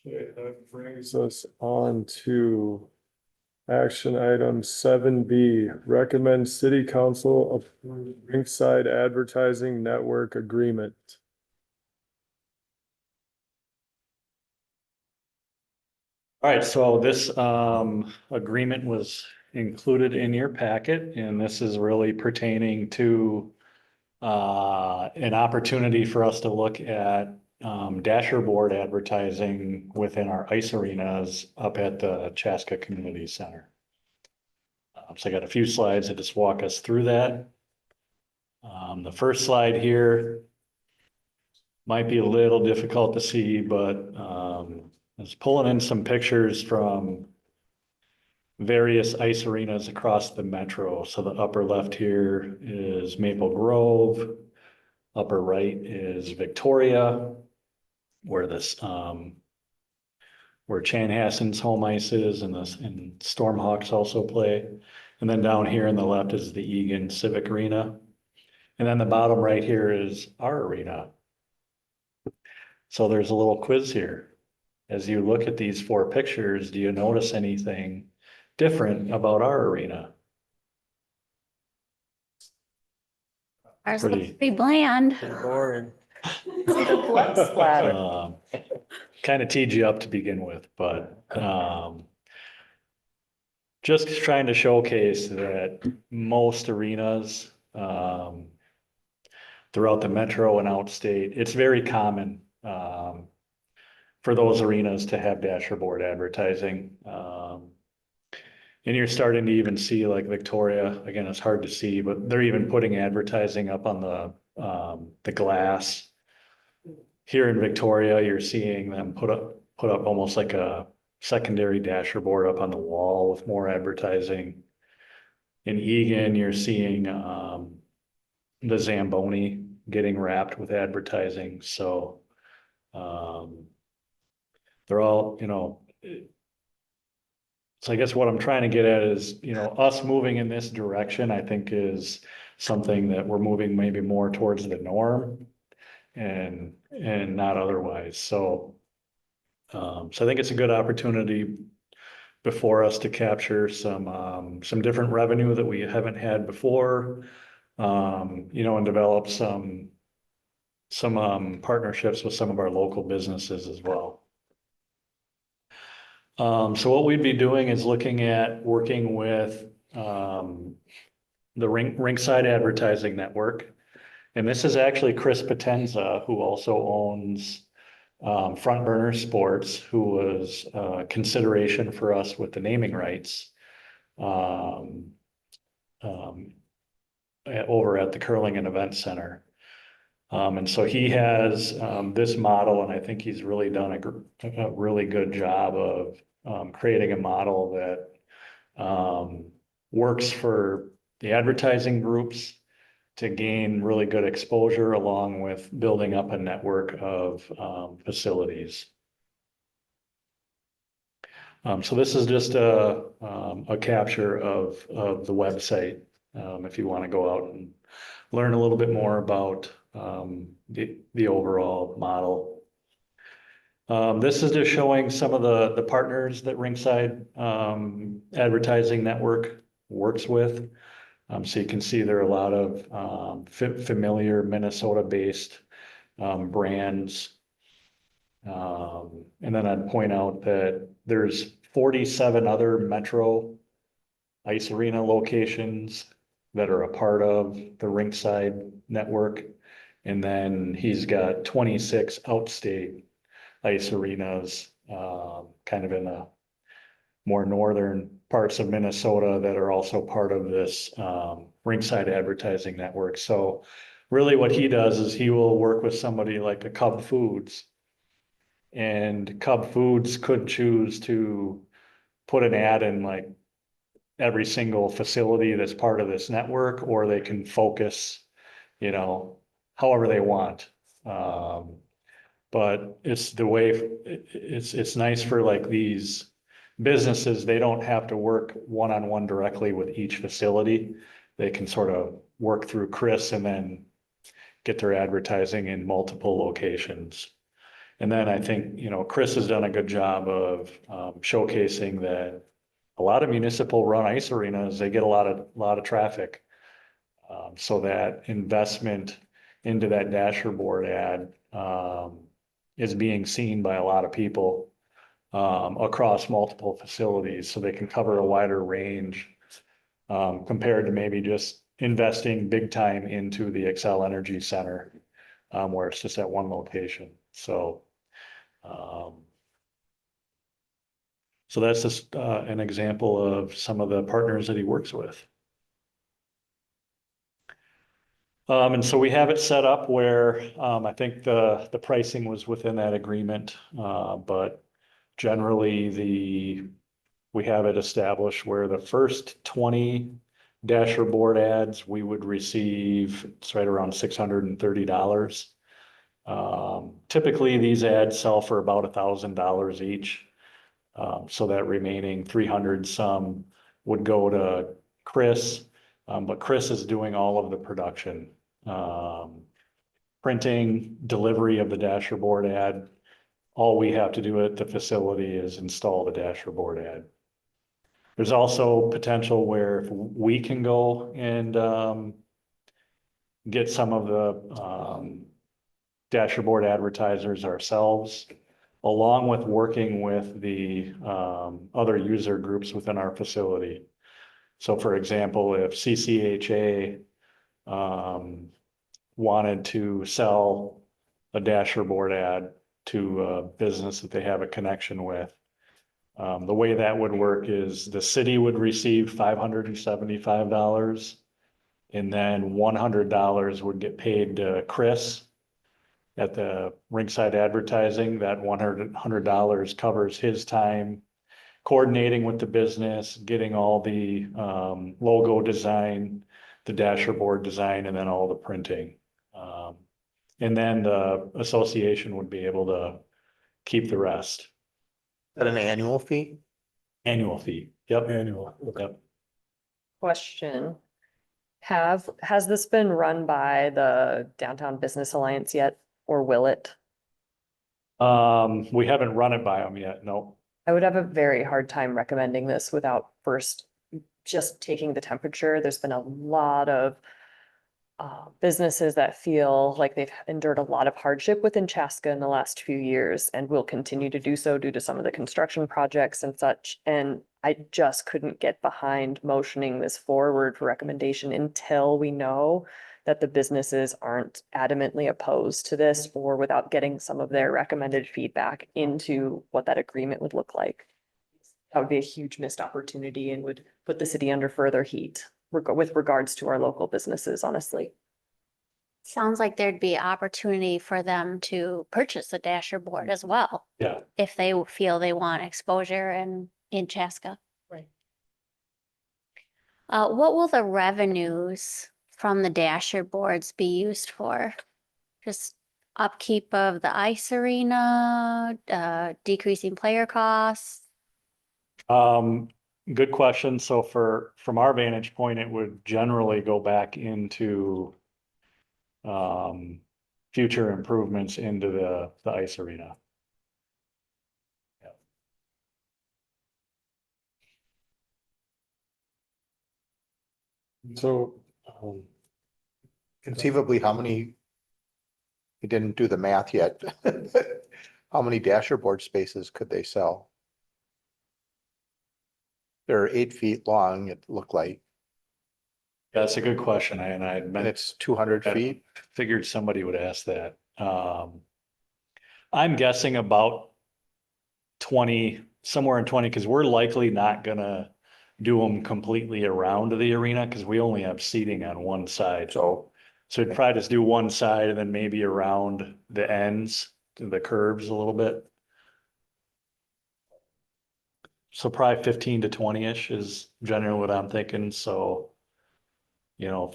Okay, that brings us on to action item 7B, recommend city council approve Rinkside Advertising Network Agreement. All right, so this agreement was included in your packet, and this is really pertaining to an opportunity for us to look at dasher board advertising within our ice arenas up at the Chaska Community Center. So I got a few slides that just walk us through that. The first slide here might be a little difficult to see, but I was pulling in some pictures from various ice arenas across the metro. So the upper left here is Maple Grove. Upper right is Victoria, where this where Chanhasen's home ice is, and Stormhawks also play. And then down here on the left is the Egan Civic Arena. And then the bottom right here is our arena. So there's a little quiz here. As you look at these four pictures, do you notice anything different about our arena? Ours Pretty- looks pretty bland. Boring. The blood splatter. Kind of teed you up to begin with, but just trying to showcase that most arenas throughout the metro and outstate, it's very common for those arenas to have dasher board advertising. And you're starting to even see like Victoria, again, it's hard to see, but they're even putting advertising up on the glass. Here in Victoria, you're seeing them put up almost like a secondary dasher board up on the wall with more advertising. In Egan, you're seeing the Zamboni getting wrapped with advertising. So they're all, so I guess what I'm trying to get at is, us moving in this direction, I think is something that we're moving maybe more towards the norm and not otherwise. So I think it's a good opportunity before us to capture some different revenue that we haven't had before, and develop some partnerships with some of our local businesses as well. So what we'd be doing is looking at working with the Rinkside Advertising Network. And this is actually Chris Potenza, who also owns Front Burner Sports, who was consideration for us with the naming rights over at the Curling and Event Center. And so he has this model, and I think he's really done a really good job of creating a model that works for the advertising groups to gain really good exposure along with building up a network of facilities. So this is just a capture of the website if you want to go out and learn a little bit more about the overall model. This is just showing some of the partners that Rinkside Advertising Network works with. So you can see there are a lot of familiar Minnesota-based brands. And then I'd point out that there's 47 other Metro ice arena locations that are a part of the Rinkside network. And then he's got 26 outstate ice arenas kind of in the more northern parts of Minnesota that are also part of this Rinkside advertising network. So really what he does is he will work with somebody like a Cub Foods. And Cub Foods could choose to put an ad in like every single facility that's part of this network, or they can focus, you know, however they want. But it's the way, it's nice for like these businesses, they don't have to work one-on-one directly with each facility. They can sort of work through Chris and then get their advertising in multiple locations. And then I think, you know, Chris has done a good job of showcasing that a lot of municipal run ice arenas, they get a lot of traffic. So that investment into that dasher board ad is being seen by a lot of people across multiple facilities, so they can cover a wider range compared to maybe just investing big time into the Xcel Energy Center where it's just at one location. So that's just an example of some of the partners that he works with. And so we have it set up where I think the pricing was within that agreement, but generally we have it established where the first 20 dasher board ads, we would receive, it's right around $630. Typically these ads sell for about $1,000 each. So that remaining 300 some would go to Chris, but Chris is doing all of the production. Printing, delivery of the dasher board ad. All we have to do at the facility is install the dasher board ad. There's also potential where if we can go and get some of the dasher board advertisers ourselves, along with working with the other user groups within our facility. So for example, if CCHA wanted to sell a dasher board ad to a business that they have a connection with, the way that would work is the city would receive $575, and then $100 would get paid to Chris at the Rinkside advertising. That $100 covers his time coordinating with the business, getting all the logo design, the dasher board design, and then all the printing. And then the association would be able to keep the rest. Is that an annual fee? Annual fee. Yep. Annual. Yep. Question. Has this been run by the Downtown Business Alliance yet, or will it? We haven't run it by them yet. No. I would have a very hard time recommending this without first just taking the temperature. There's been a lot of businesses that feel like they've endured a lot of hardship within Chaska in the last few years and will continue to do so due to some of the construction projects and such. And I just couldn't get behind motioning this forward for recommendation until we know that the businesses aren't adamantly opposed to this, or without getting some of their recommended feedback into what that agreement would look like. That would be a huge missed opportunity and would put the city under further heat with regards to our local businesses, honestly. Sounds like there'd be opportunity for them to purchase a dasher board as well, Yeah. if they feel they want exposure in Chaska. Right. What will the revenues from the dasher boards be used for? Just upkeep of the ice arena, decreasing player costs? Good question. So from our vantage point, it would generally go back into future improvements into the ice arena. So, Conceivably, how many? We didn't do the math yet. How many dasher board spaces could they sell? They're 8 feet long, it looked like, Yeah, that's a good question. I and it's 200 feet. figured somebody would ask that. I'm guessing about 20, somewhere in 20, because we're likely not gonna do them completely around the arena, because we only have seating on one side. So we'd probably just do one side and then maybe around the ends, to the curves a little bit. So probably 15 to 20-ish is generally what I'm thinking, so. You know,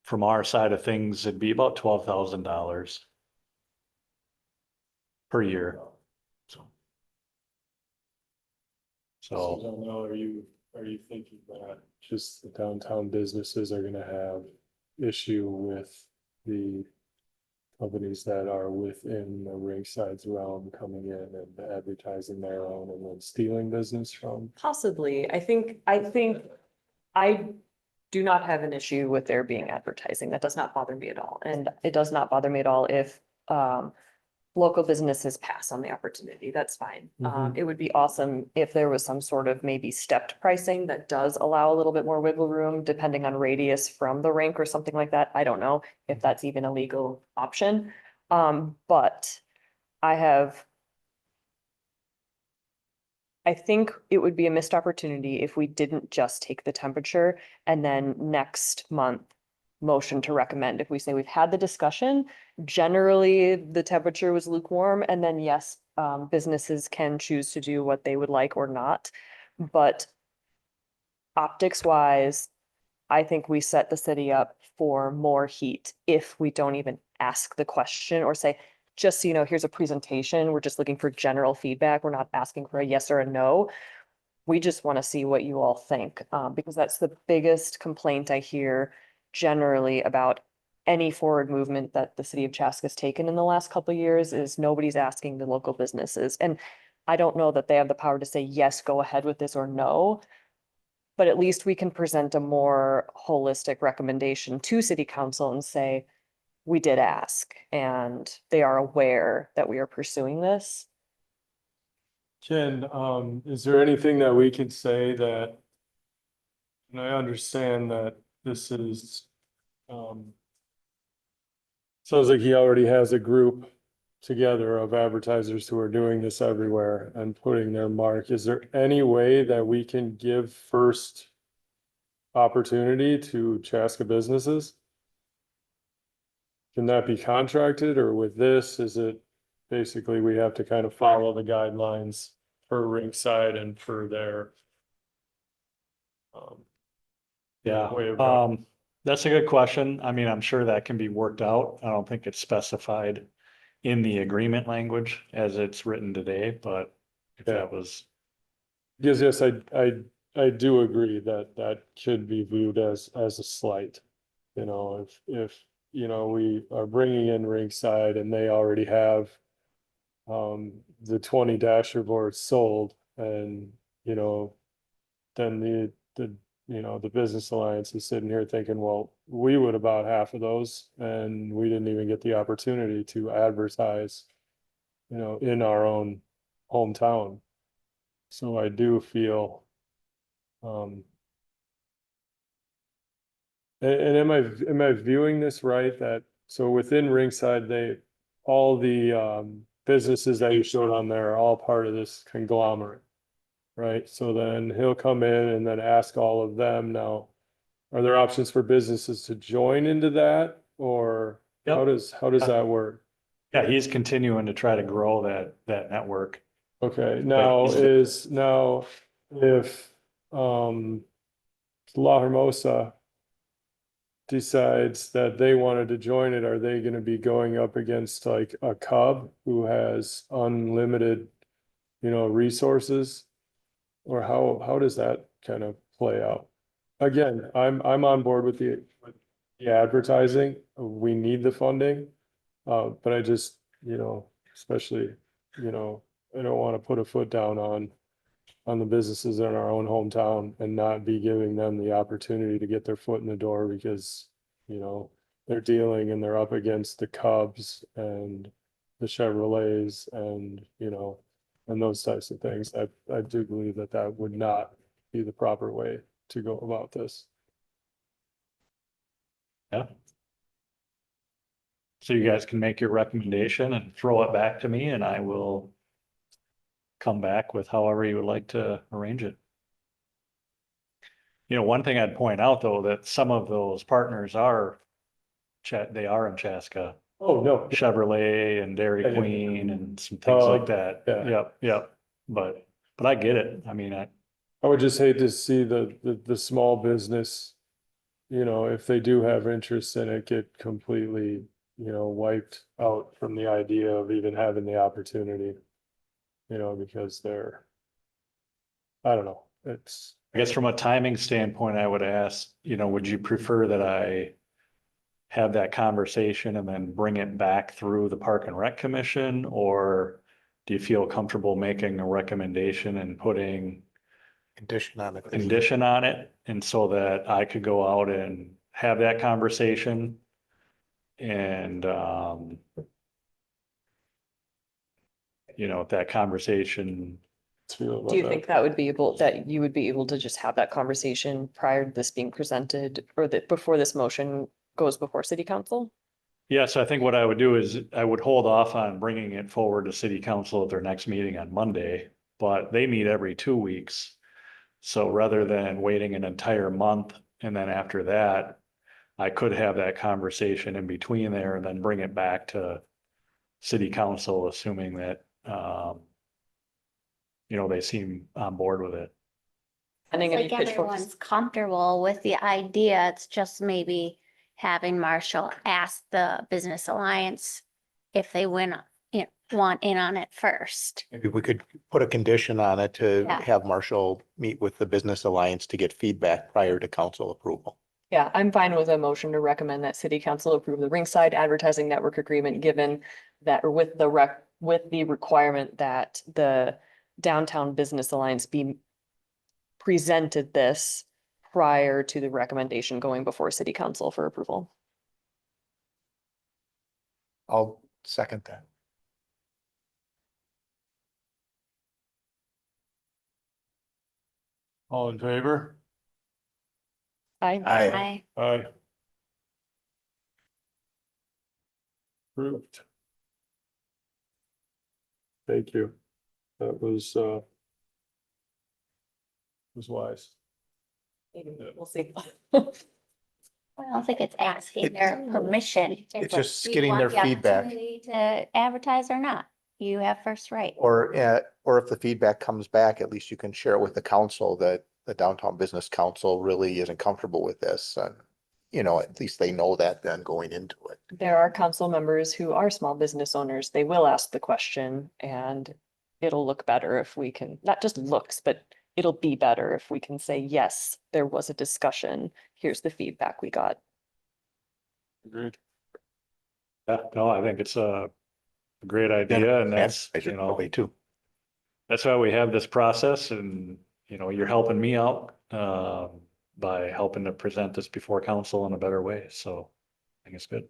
from our side of things, it'd be about $12,000 per year. So. So I don't know, are you thinking that just the downtown businesses are gonna have issue with the companies that are within the Ringside's realm coming in and advertising their own and then stealing business from? Possibly. I think I do not have an issue with there being advertising. That does not bother me at all. And it does not bother me at all if local businesses pass on the opportunity. That's fine. It would be awesome if there was some sort of maybe stepped pricing that does allow a little bit more wiggle room depending on radius from the rink or something like that. I don't know if that's even a legal option. But I think it would be a missed opportunity if we didn't just take the temperature and then next month motion to recommend. If we say we've had the discussion, generally the temperature was lukewarm, and then yes, businesses can choose to do what they would like or not. But optics wise, I think we set the city up for more heat if we don't even ask the question or say, just so you know, here's a presentation. We're just looking for general feedback. We're not asking for a yes or a no. We just want to see what you all think, because that's the biggest complaint I hear generally about any forward movement that the city of Chaska has taken in the last couple of years is nobody's asking the local businesses. And I don't know that they have the power to say, yes, go ahead with this or no. But at least we can present a more holistic recommendation to city council and say, we did ask and they are aware that we are pursuing this. Ken, is there anything that we can say that, and I understand that this is, sounds like he already has a group together of advertisers who are doing this everywhere and putting their mark. Is there any way that we can give first opportunity to Chaska businesses? Can that be contracted, or with this, is it basically we have to kind of follow the guidelines for Rinkside and for their way of That's a good question. I mean, I'm sure that can be worked out. I don't think it's specified in the agreement language as it's written today, but if Yeah. that was, Because yes, I do agree that that should be viewed as a slight. You know, if you know, we are bringing in Rinkside and they already have the 20 dasher boards sold, and you know, then the you know, the business alliance is sitting here thinking, well, we would have bought half of those and we didn't even get the opportunity to advertise, you know, in our own hometown. So I do feel and am I viewing this right, that so within Rinkside, all the businesses that you showed on there are all part of this conglomerate, right? So then he'll come in and then ask all of them. Now, are there options for businesses to join into that, or how does that work? yeah, he's continuing to try to grow that network. Okay, now if La Hermosa decides that they wanted to join it, are they gonna be going up against like a Cub who has unlimited, you know, resources? Or how does that kind of play out? Again, I'm on board with the advertising. We need the funding. But I just, you know, especially, you know, I don't want to put a foot down on the businesses in our own hometown and not be giving them the opportunity to get their foot in the door, because, you know, they're dealing and they're up against the Cubs and the Chevrolets and, you know, and those types of things. I do believe that that would not be the proper way to go about this. Yeah. So you guys can make your recommendation and throw it back to me and I will come back with however you would like to arrange it. You know, one thing I'd point out though, that some of those partners are they are in Chaska, Oh, no. Chevrolet and Dairy Yeah. Queen and some things like Oh, that. yeah. Yep. But I get it. I mean, I would just hate to see the small business, if they do have interest in it, get completely, wiped out from the idea of even having the opportunity. Because I don't know, I guess from a timing standpoint, I would ask, would you prefer that I have that conversation and then bring it back through the Park and Rec Commission? Or do you feel comfortable making a recommendation and putting Condition on it. condition on it? And so that I could go out and have that conversation and, if that conversation, do Do you think that you would be able to just have that conversation prior to this being presented, or that before this motion goes before city council? yeah, so I think what I would do is I would hold off on bringing it forward to city council at their next meeting on Monday, but they meet every 2 weeks. So rather than waiting an entire month and then after that, I could have that conversation in between there and then bring it back to city council, assuming that, they seem on board with it. Pending any Like pitchforks. everyone's comfortable with the idea, it's just maybe having Marshall ask the Business Alliance if they want in on it first. Maybe we could put a condition on it to Yeah. have Marshall meet with the Business Alliance to get feedback prior to council approval. Yeah, I'm fine with a motion to recommend that city council approve the Rinkside advertising network agreement, given that, or with the requirement that the Downtown Business Alliance be presented this prior to the recommendation going before city council for approval. I'll second that. All in favor? Aye. Aye. Aye. Approved. Thank you. That was wise. We'll see. I don't think it's asking their permission. It's just Do you getting want their the feedback. opportunity to advertise or not? You have first right. Or if the feedback comes back, at least you can share it with the council that the Downtown Business Council really isn't comfortable with this. And, at least they know that then going into it. There are council members who are small business owners. They will ask the question, and it'll look better if we can, not just looks, but it'll be better if we can say, yes, there was a discussion. Here's the feedback we got. Agreed. Yeah, no, I think it's a great idea, and that's, Probably too. that's why we have this process, and, you're helping me out, by helping to present this before council in a better way, so I think it's good.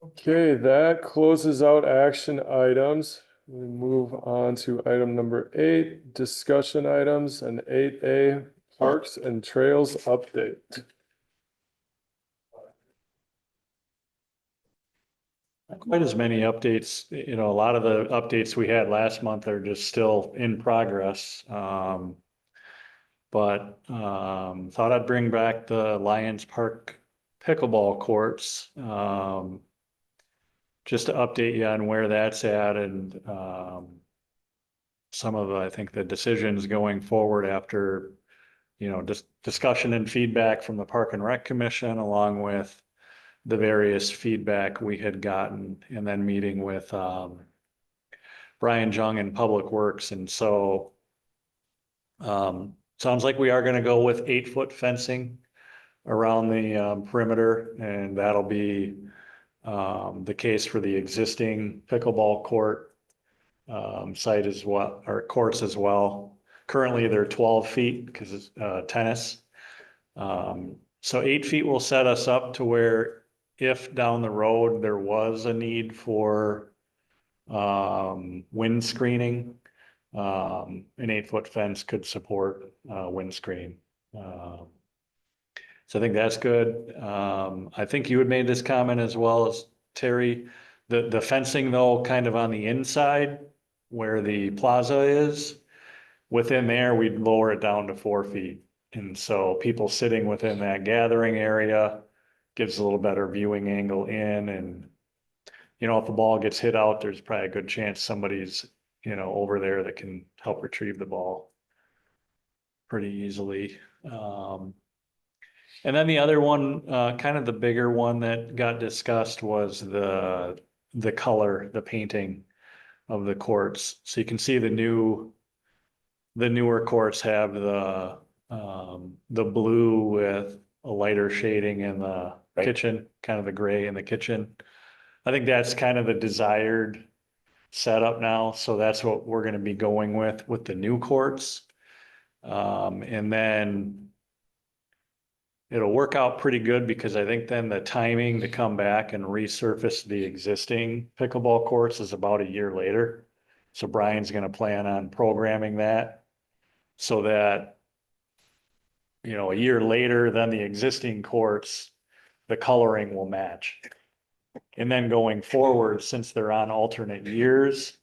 Okay, that closes out action items. We move on to item number 8, discussion items, and 8A, Parks and Trails update. Not quite as many updates, a lot of the updates we had last month are just still in progress. But thought I'd bring back the Lions Park pickleball courts. Just to update you on where that's at and some of, I think, the decisions going forward after, just discussion and feedback from the Park and Rec Commission, along with the various feedback we had gotten, and then meeting with Brian Jung in Public Works. And so sounds like we are going to go with 8-foot fencing around the perimeter, and that'll be the case for the existing pickleball court site as well, or courts as well. Currently they're 12 feet because it's tennis. So 8 feet will set us up to where if down the road there was a need for wind screening, an 8-foot fence could support wind screen. So I think that's good. I think you had made this comment as well as Terry, The fencing though, kind of on the inside where the plaza is, within there, we'd lower it down to 4 feet. And so people sitting within that gathering area gives a little better viewing angle in. And, you know, if the ball gets hit out, there's probably a good chance somebody's, you know, over there that can help retrieve the ball pretty easily. And then the other one, kind of the bigger one that got discussed was the color, the painting of the courts. So you can see the newer courts have the blue with a lighter shading in the Right. kitchen, kind of the gray in the kitchen. I think that's kind of the desired setup now. So that's what we're going to be going with the new courts. And then it'll work out pretty good because I think then the timing to come back and resurface the existing pickleball courts is about a year later. So Brian's going to plan on programming that so that, you know, a year later than the existing courts, the coloring will match. And then going forward, since they're on alternate years,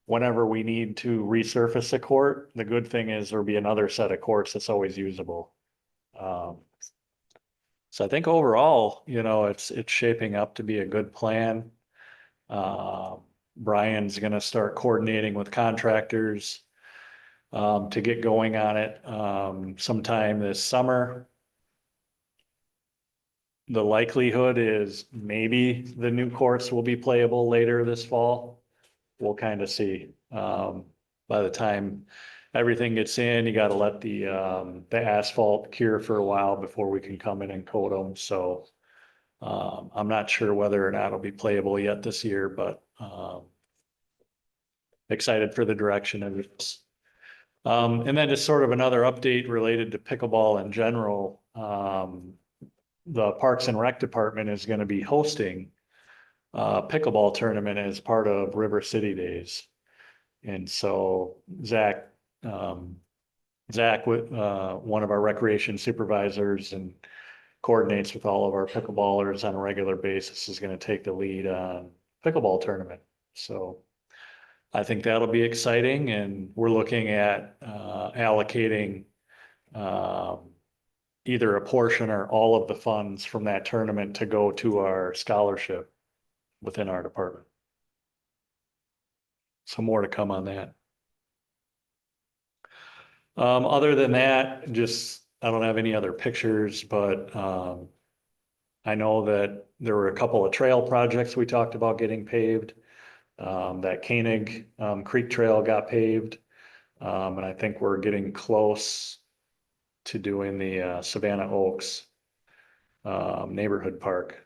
whenever we need to resurface a court, the good thing is there'll be another set of courts that's always usable. So I think overall, you know, it's shaping up to be a good plan. Brian's gonna start coordinating with contractors to get going on it sometime this summer. The likelihood is maybe the new courts will be playable later this fall. We'll kind of see. By the time everything gets in, you got to let the asphalt cure for a while before we can come in and coat them. So I'm not sure whether or not it'll be playable yet this year, but excited for the direction of this. And then just sort of another update related to pickleball in general. The Parks and Rec Department is going to be hosting a pickleball tournament as part of River City Days. And so Zach, one of our recreation supervisors and coordinates with all of our pickleballers on a regular basis, is going to take the lead on pickleball tournament. So I think that'll be exciting, and we're looking at allocating either a portion or all of the funds from that tournament to go to our scholarship within our department. So more to come on that. Other than that, I don't have any other pictures, but I know that there were a couple of trail projects we talked about getting paved. That Koenig Creek Trail got paved. And I think we're getting close to doing the Savannah Oaks neighborhood park.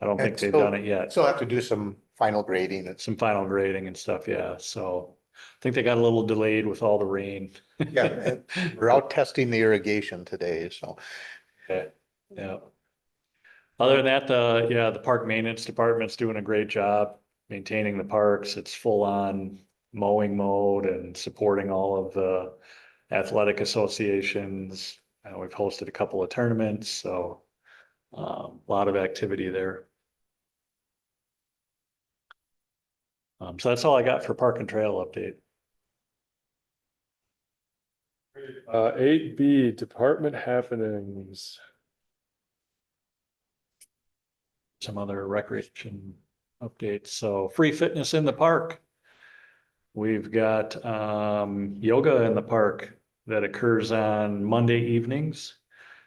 I don't think they've done it yet. So I have to do some final grading. Some final grading and stuff, yeah. So I think they got a little delayed with all the rain. Yeah, we're out testing the irrigation today, so. Okay, yeah. Other than that, the park maintenance department's doing a great job maintaining the parks. It's full on mowing mode and supporting all of the athletic associations. We've hosted a couple of tournaments, so a lot of activity there. So that's all I got for Park and Trail update. 8B, department happenings. Some other recreation updates. So free fitness in the park. We've got yoga in the park that occurs on Monday evenings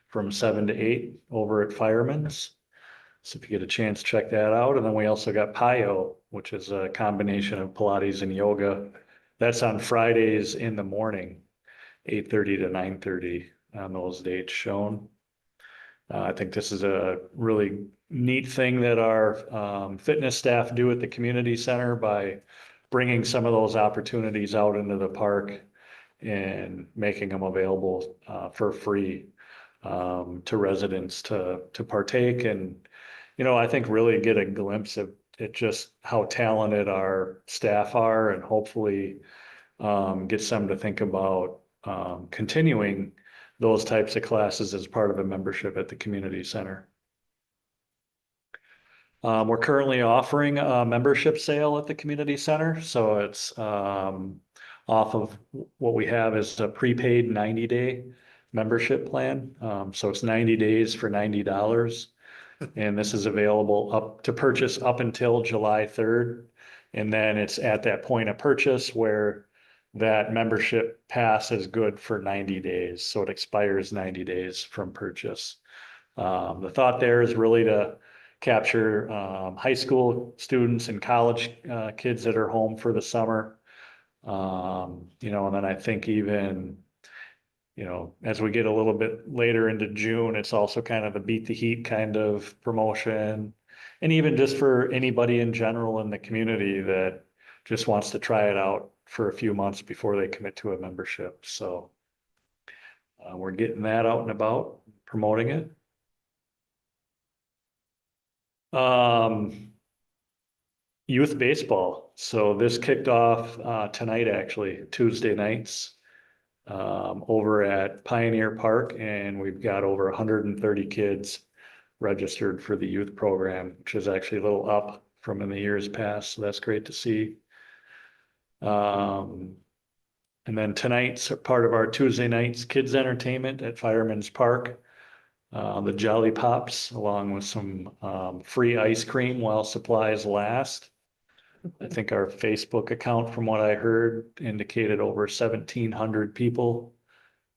from 7 to 8 over at Fireman's. So if you get a chance, check that out. And then we also got PIO, which is a combination of Pilates and yoga. That's on Fridays in the morning, 8:30 to 9:30 on those dates shown. I think this is a really neat thing that our fitness staff do at the community center by bringing some of those opportunities out into the park and making them available for free to residents to partake. And, you know, I think really get a glimpse of it, just how talented our staff are, and hopefully gets them to think about continuing those types of classes as part of a membership at the community center. We're currently offering a membership sale at the community center, so it's off of what we have is a prepaid 90-day membership plan. So it's 90 days for $90. And this is available up to purchase up until July 3rd. And then it's at that point of purchase where that membership pass is good for 90 days. So it expires 90 days from purchase. The thought there is really to capture high school students and college kids that are home for the summer. You know, and then I think even, you know, as we get a little bit later into June, it's also kind of the beat the heat kind of promotion. And even just for anybody in general in the community that just wants to try it out for a few months before they commit to a membership. So we're getting that out and about, promoting it. Youth baseball. So this kicked off tonight, actually, Tuesday nights over at Pioneer Park, and we've got over 130 kids registered for the youth program, which is actually a little up from in the years past. So that's great to see. And then tonight's part of our Tuesday nights kids entertainment at Fireman's Park. The Jolly Pops, along with some free ice cream while supplies last. I think our Facebook account, from what I heard, indicated over 1,700 people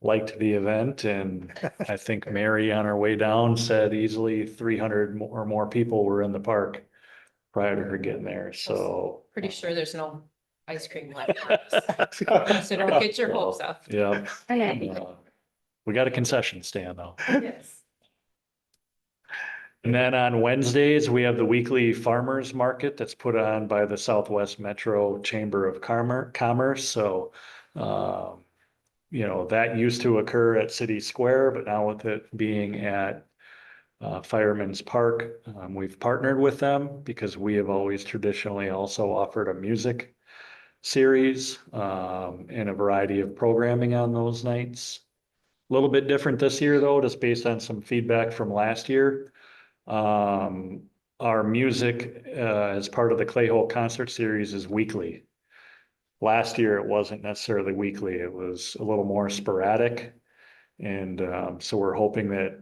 liked the event. And I think Mary on her way down said easily 300 or more people were in the park prior to her getting there. So Pretty sure there's no ice cream left. So don't get your hopes up. yeah, Okay. we got a concession stand though. Yes. And then on Wednesdays, we have the weekly farmers market that's put on by the Southwest Metro Chamber of Commerce. So, you know, that used to occur at City Square, but now with it being at Fireman's Park, we've partnered with them because we have always traditionally also offered a music series and a variety of programming on those nights. A little bit different this year though, just based on some feedback from last year. Our music as part of the Clayhole concert series is weekly. Last year, it wasn't necessarily weekly. It was a little more sporadic. And so we're hoping that,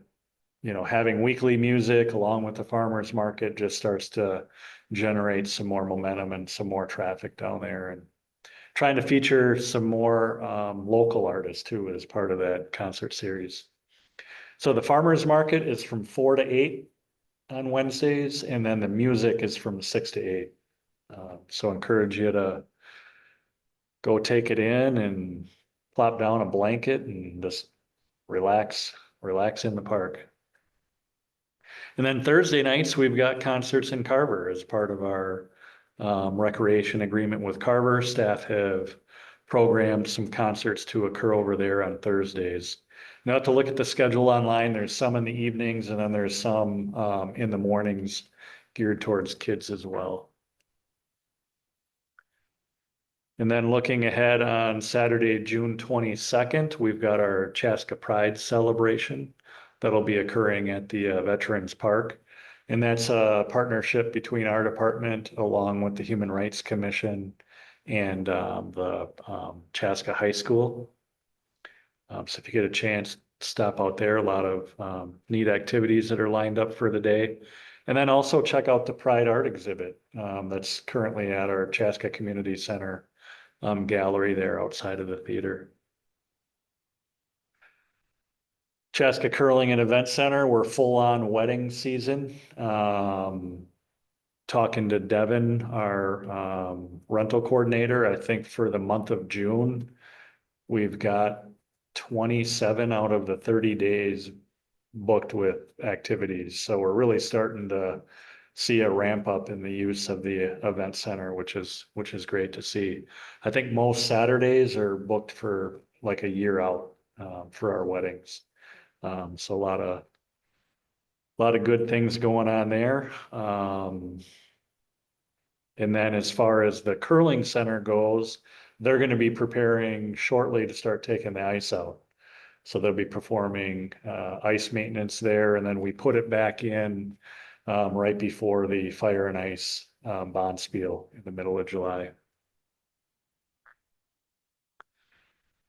you know, having weekly music along with the farmers market just starts to generate some more momentum and some more traffic down there, and trying to feature some more local artists too as part of that concert series. So the farmers market is from 4 to 8 on Wednesdays, and then the music is from 6 to 8. So encourage you to go take it in and plop down a blanket and just relax in the park. And then Thursday nights, we've got concerts in Carver as part of our recreation agreement with Carver. Staff have programmed some concerts to occur over there on Thursdays. Now to look at the schedule online, there's some in the evenings and then there's some in the mornings geared towards kids as well. And then looking ahead on Saturday, June 22nd, we've got our Chaska Pride celebration that'll be occurring at the Veterans Park. And that's a partnership between our department along with the Human Rights Commission and the Chaska High School. So if you get a chance, stop out there. A lot of neat activities that are lined up for the day. And then also check out the Pride Art exhibit that's currently at our Chaska Community Center gallery there outside of the theater. Chaska Curling and Event Center, we're full on wedding season. Talking to Devin, our rental coordinator, I think for the month of June, we've got 27 out of the 30 days booked with activities. So we're really starting to see a ramp up in the use of the event center, which is great to see. I think most Saturdays are booked for like a year out for our weddings. So a lot of good things going on there. And then as far as the curling center goes, they're going to be preparing shortly to start taking the ice out. So they'll be performing ice maintenance there, and then we put it back in right before the Fire and Ice Bonspiel in the middle of July.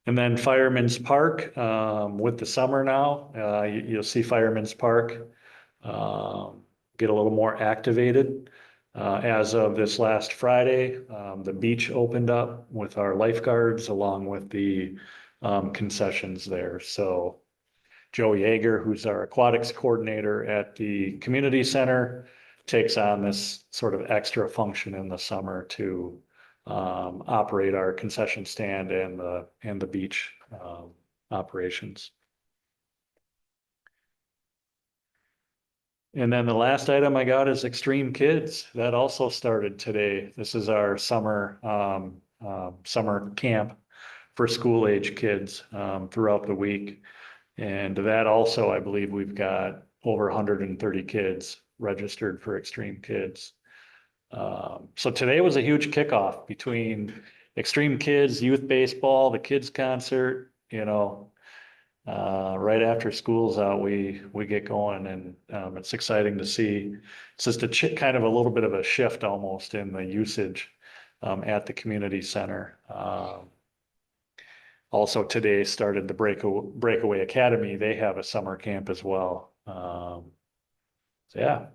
And then Fireman's Park, with the summer now, you'll see Fireman's Park get a little more activated. As of this last Friday, the beach opened up with our lifeguards along with the concessions there. So Joe Yeager, who's our aquatics coordinator at the community center, takes on this sort of extra function in the summer to operate our concession stand and the beach operations. And then the last item I got is Extreme Kids. That also started today. This is our summer camp for school age kids throughout the week. And that also, I believe we've got over 130 kids registered for Extreme Kids. So today was a huge kickoff between Extreme Kids, youth baseball, the kids concert, right after school's out, we get going, and it's exciting to see. It's just kind of a little bit of a shift almost in the usage at the community center. Also today started the Breakaway Academy. They have a summer camp as well. So yeah.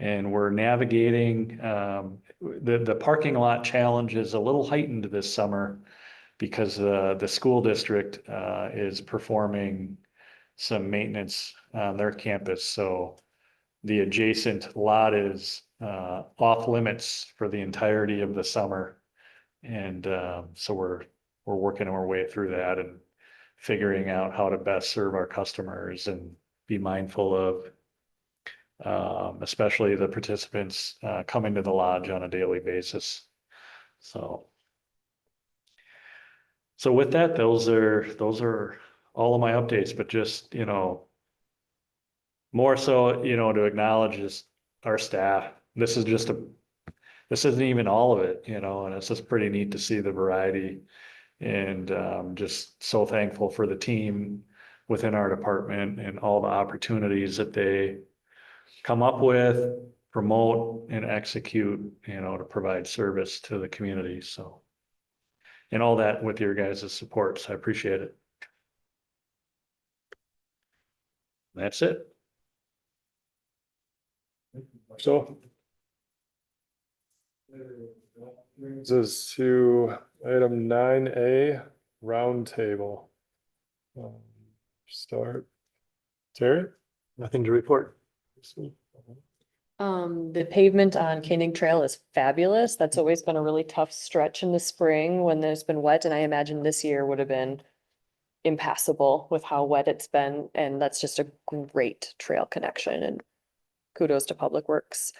And we're navigating, the parking lot challenge is a little heightened this summer because the school district is performing some maintenance on their campus. So the adjacent lot is off limits for the entirety of the summer. And so we're working our way through that and figuring out how to best serve our customers and be mindful of especially the participants coming to the lodge on a daily basis. So with that, those are all of my updates, but just, more so, to acknowledge just our staff. This isn't even all of it, and it's just pretty neat to see the variety, and just so thankful for the team within our department and all the opportunities that they come up with, promote, and execute, to provide service to the community. So, and all that with your guys' support. So I appreciate it. That's it. So brings us to item 9A, roundtable. Start. Terry? Nothing to report. The pavement on Koenig Trail is fabulous. That's always been a really tough stretch in the spring when there's been wet, and I imagine this year would have been impassable with how wet it's been, and that's just a great trail connection, and kudos to Public Works.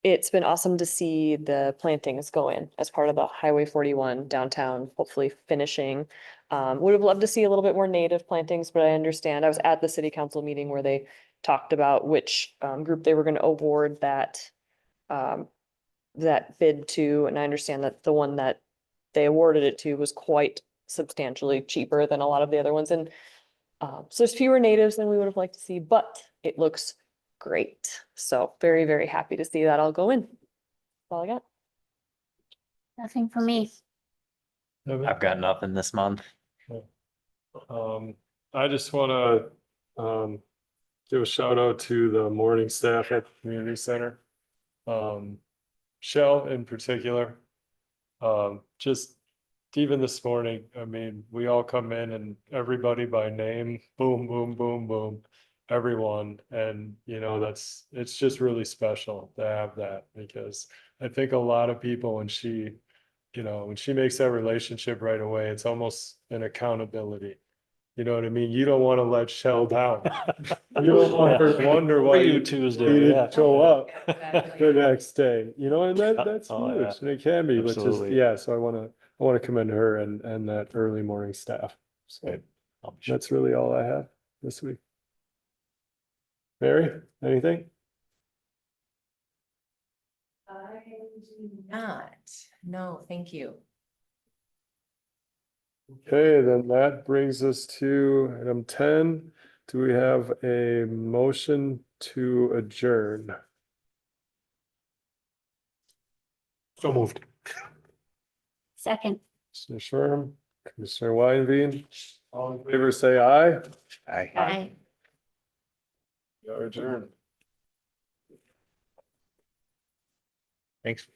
It's been awesome to see the plantings go in as part of the Highway 41 downtown, hopefully finishing. Would have loved to see a little bit more native plantings, but I understand. I was at the city council meeting where they talked about which group they were going to award that bid to, and I understand that the one that they awarded it to was quite substantially cheaper than a lot of the other ones, and so there's fewer natives than we would have liked to see, but it looks great. So very, very happy to see that all go in. That's all I got. Nothing for me. I've got nothing this month. I just want to give a shout out to the morning staff at the community center. Shell in particular. Just even this morning, I mean, we all come in and everybody by name, boom, boom, boom, boom, everyone. And, it's just really special to have that, because I think a lot of people, when she makes that relationship right away, it's almost an accountability. You know what I mean? You don't want to let Shell down. You don't want her to wonder why you Tuesday, didn't show up the next day, and that's Oh, huge, yeah. and it can be, but just, Absolutely. yeah, so I want to commend her and that early morning staff. So that's really all I have this week. Mary, anything? I do not. No, thank you. Okay, then that brings us to item 10, do we have a motion to adjourn? So moved. Second. Commissioner Schirm, Commissioner Weinstein, all in favor, say aye. Aye. Aye. We are adjourned. Thanks.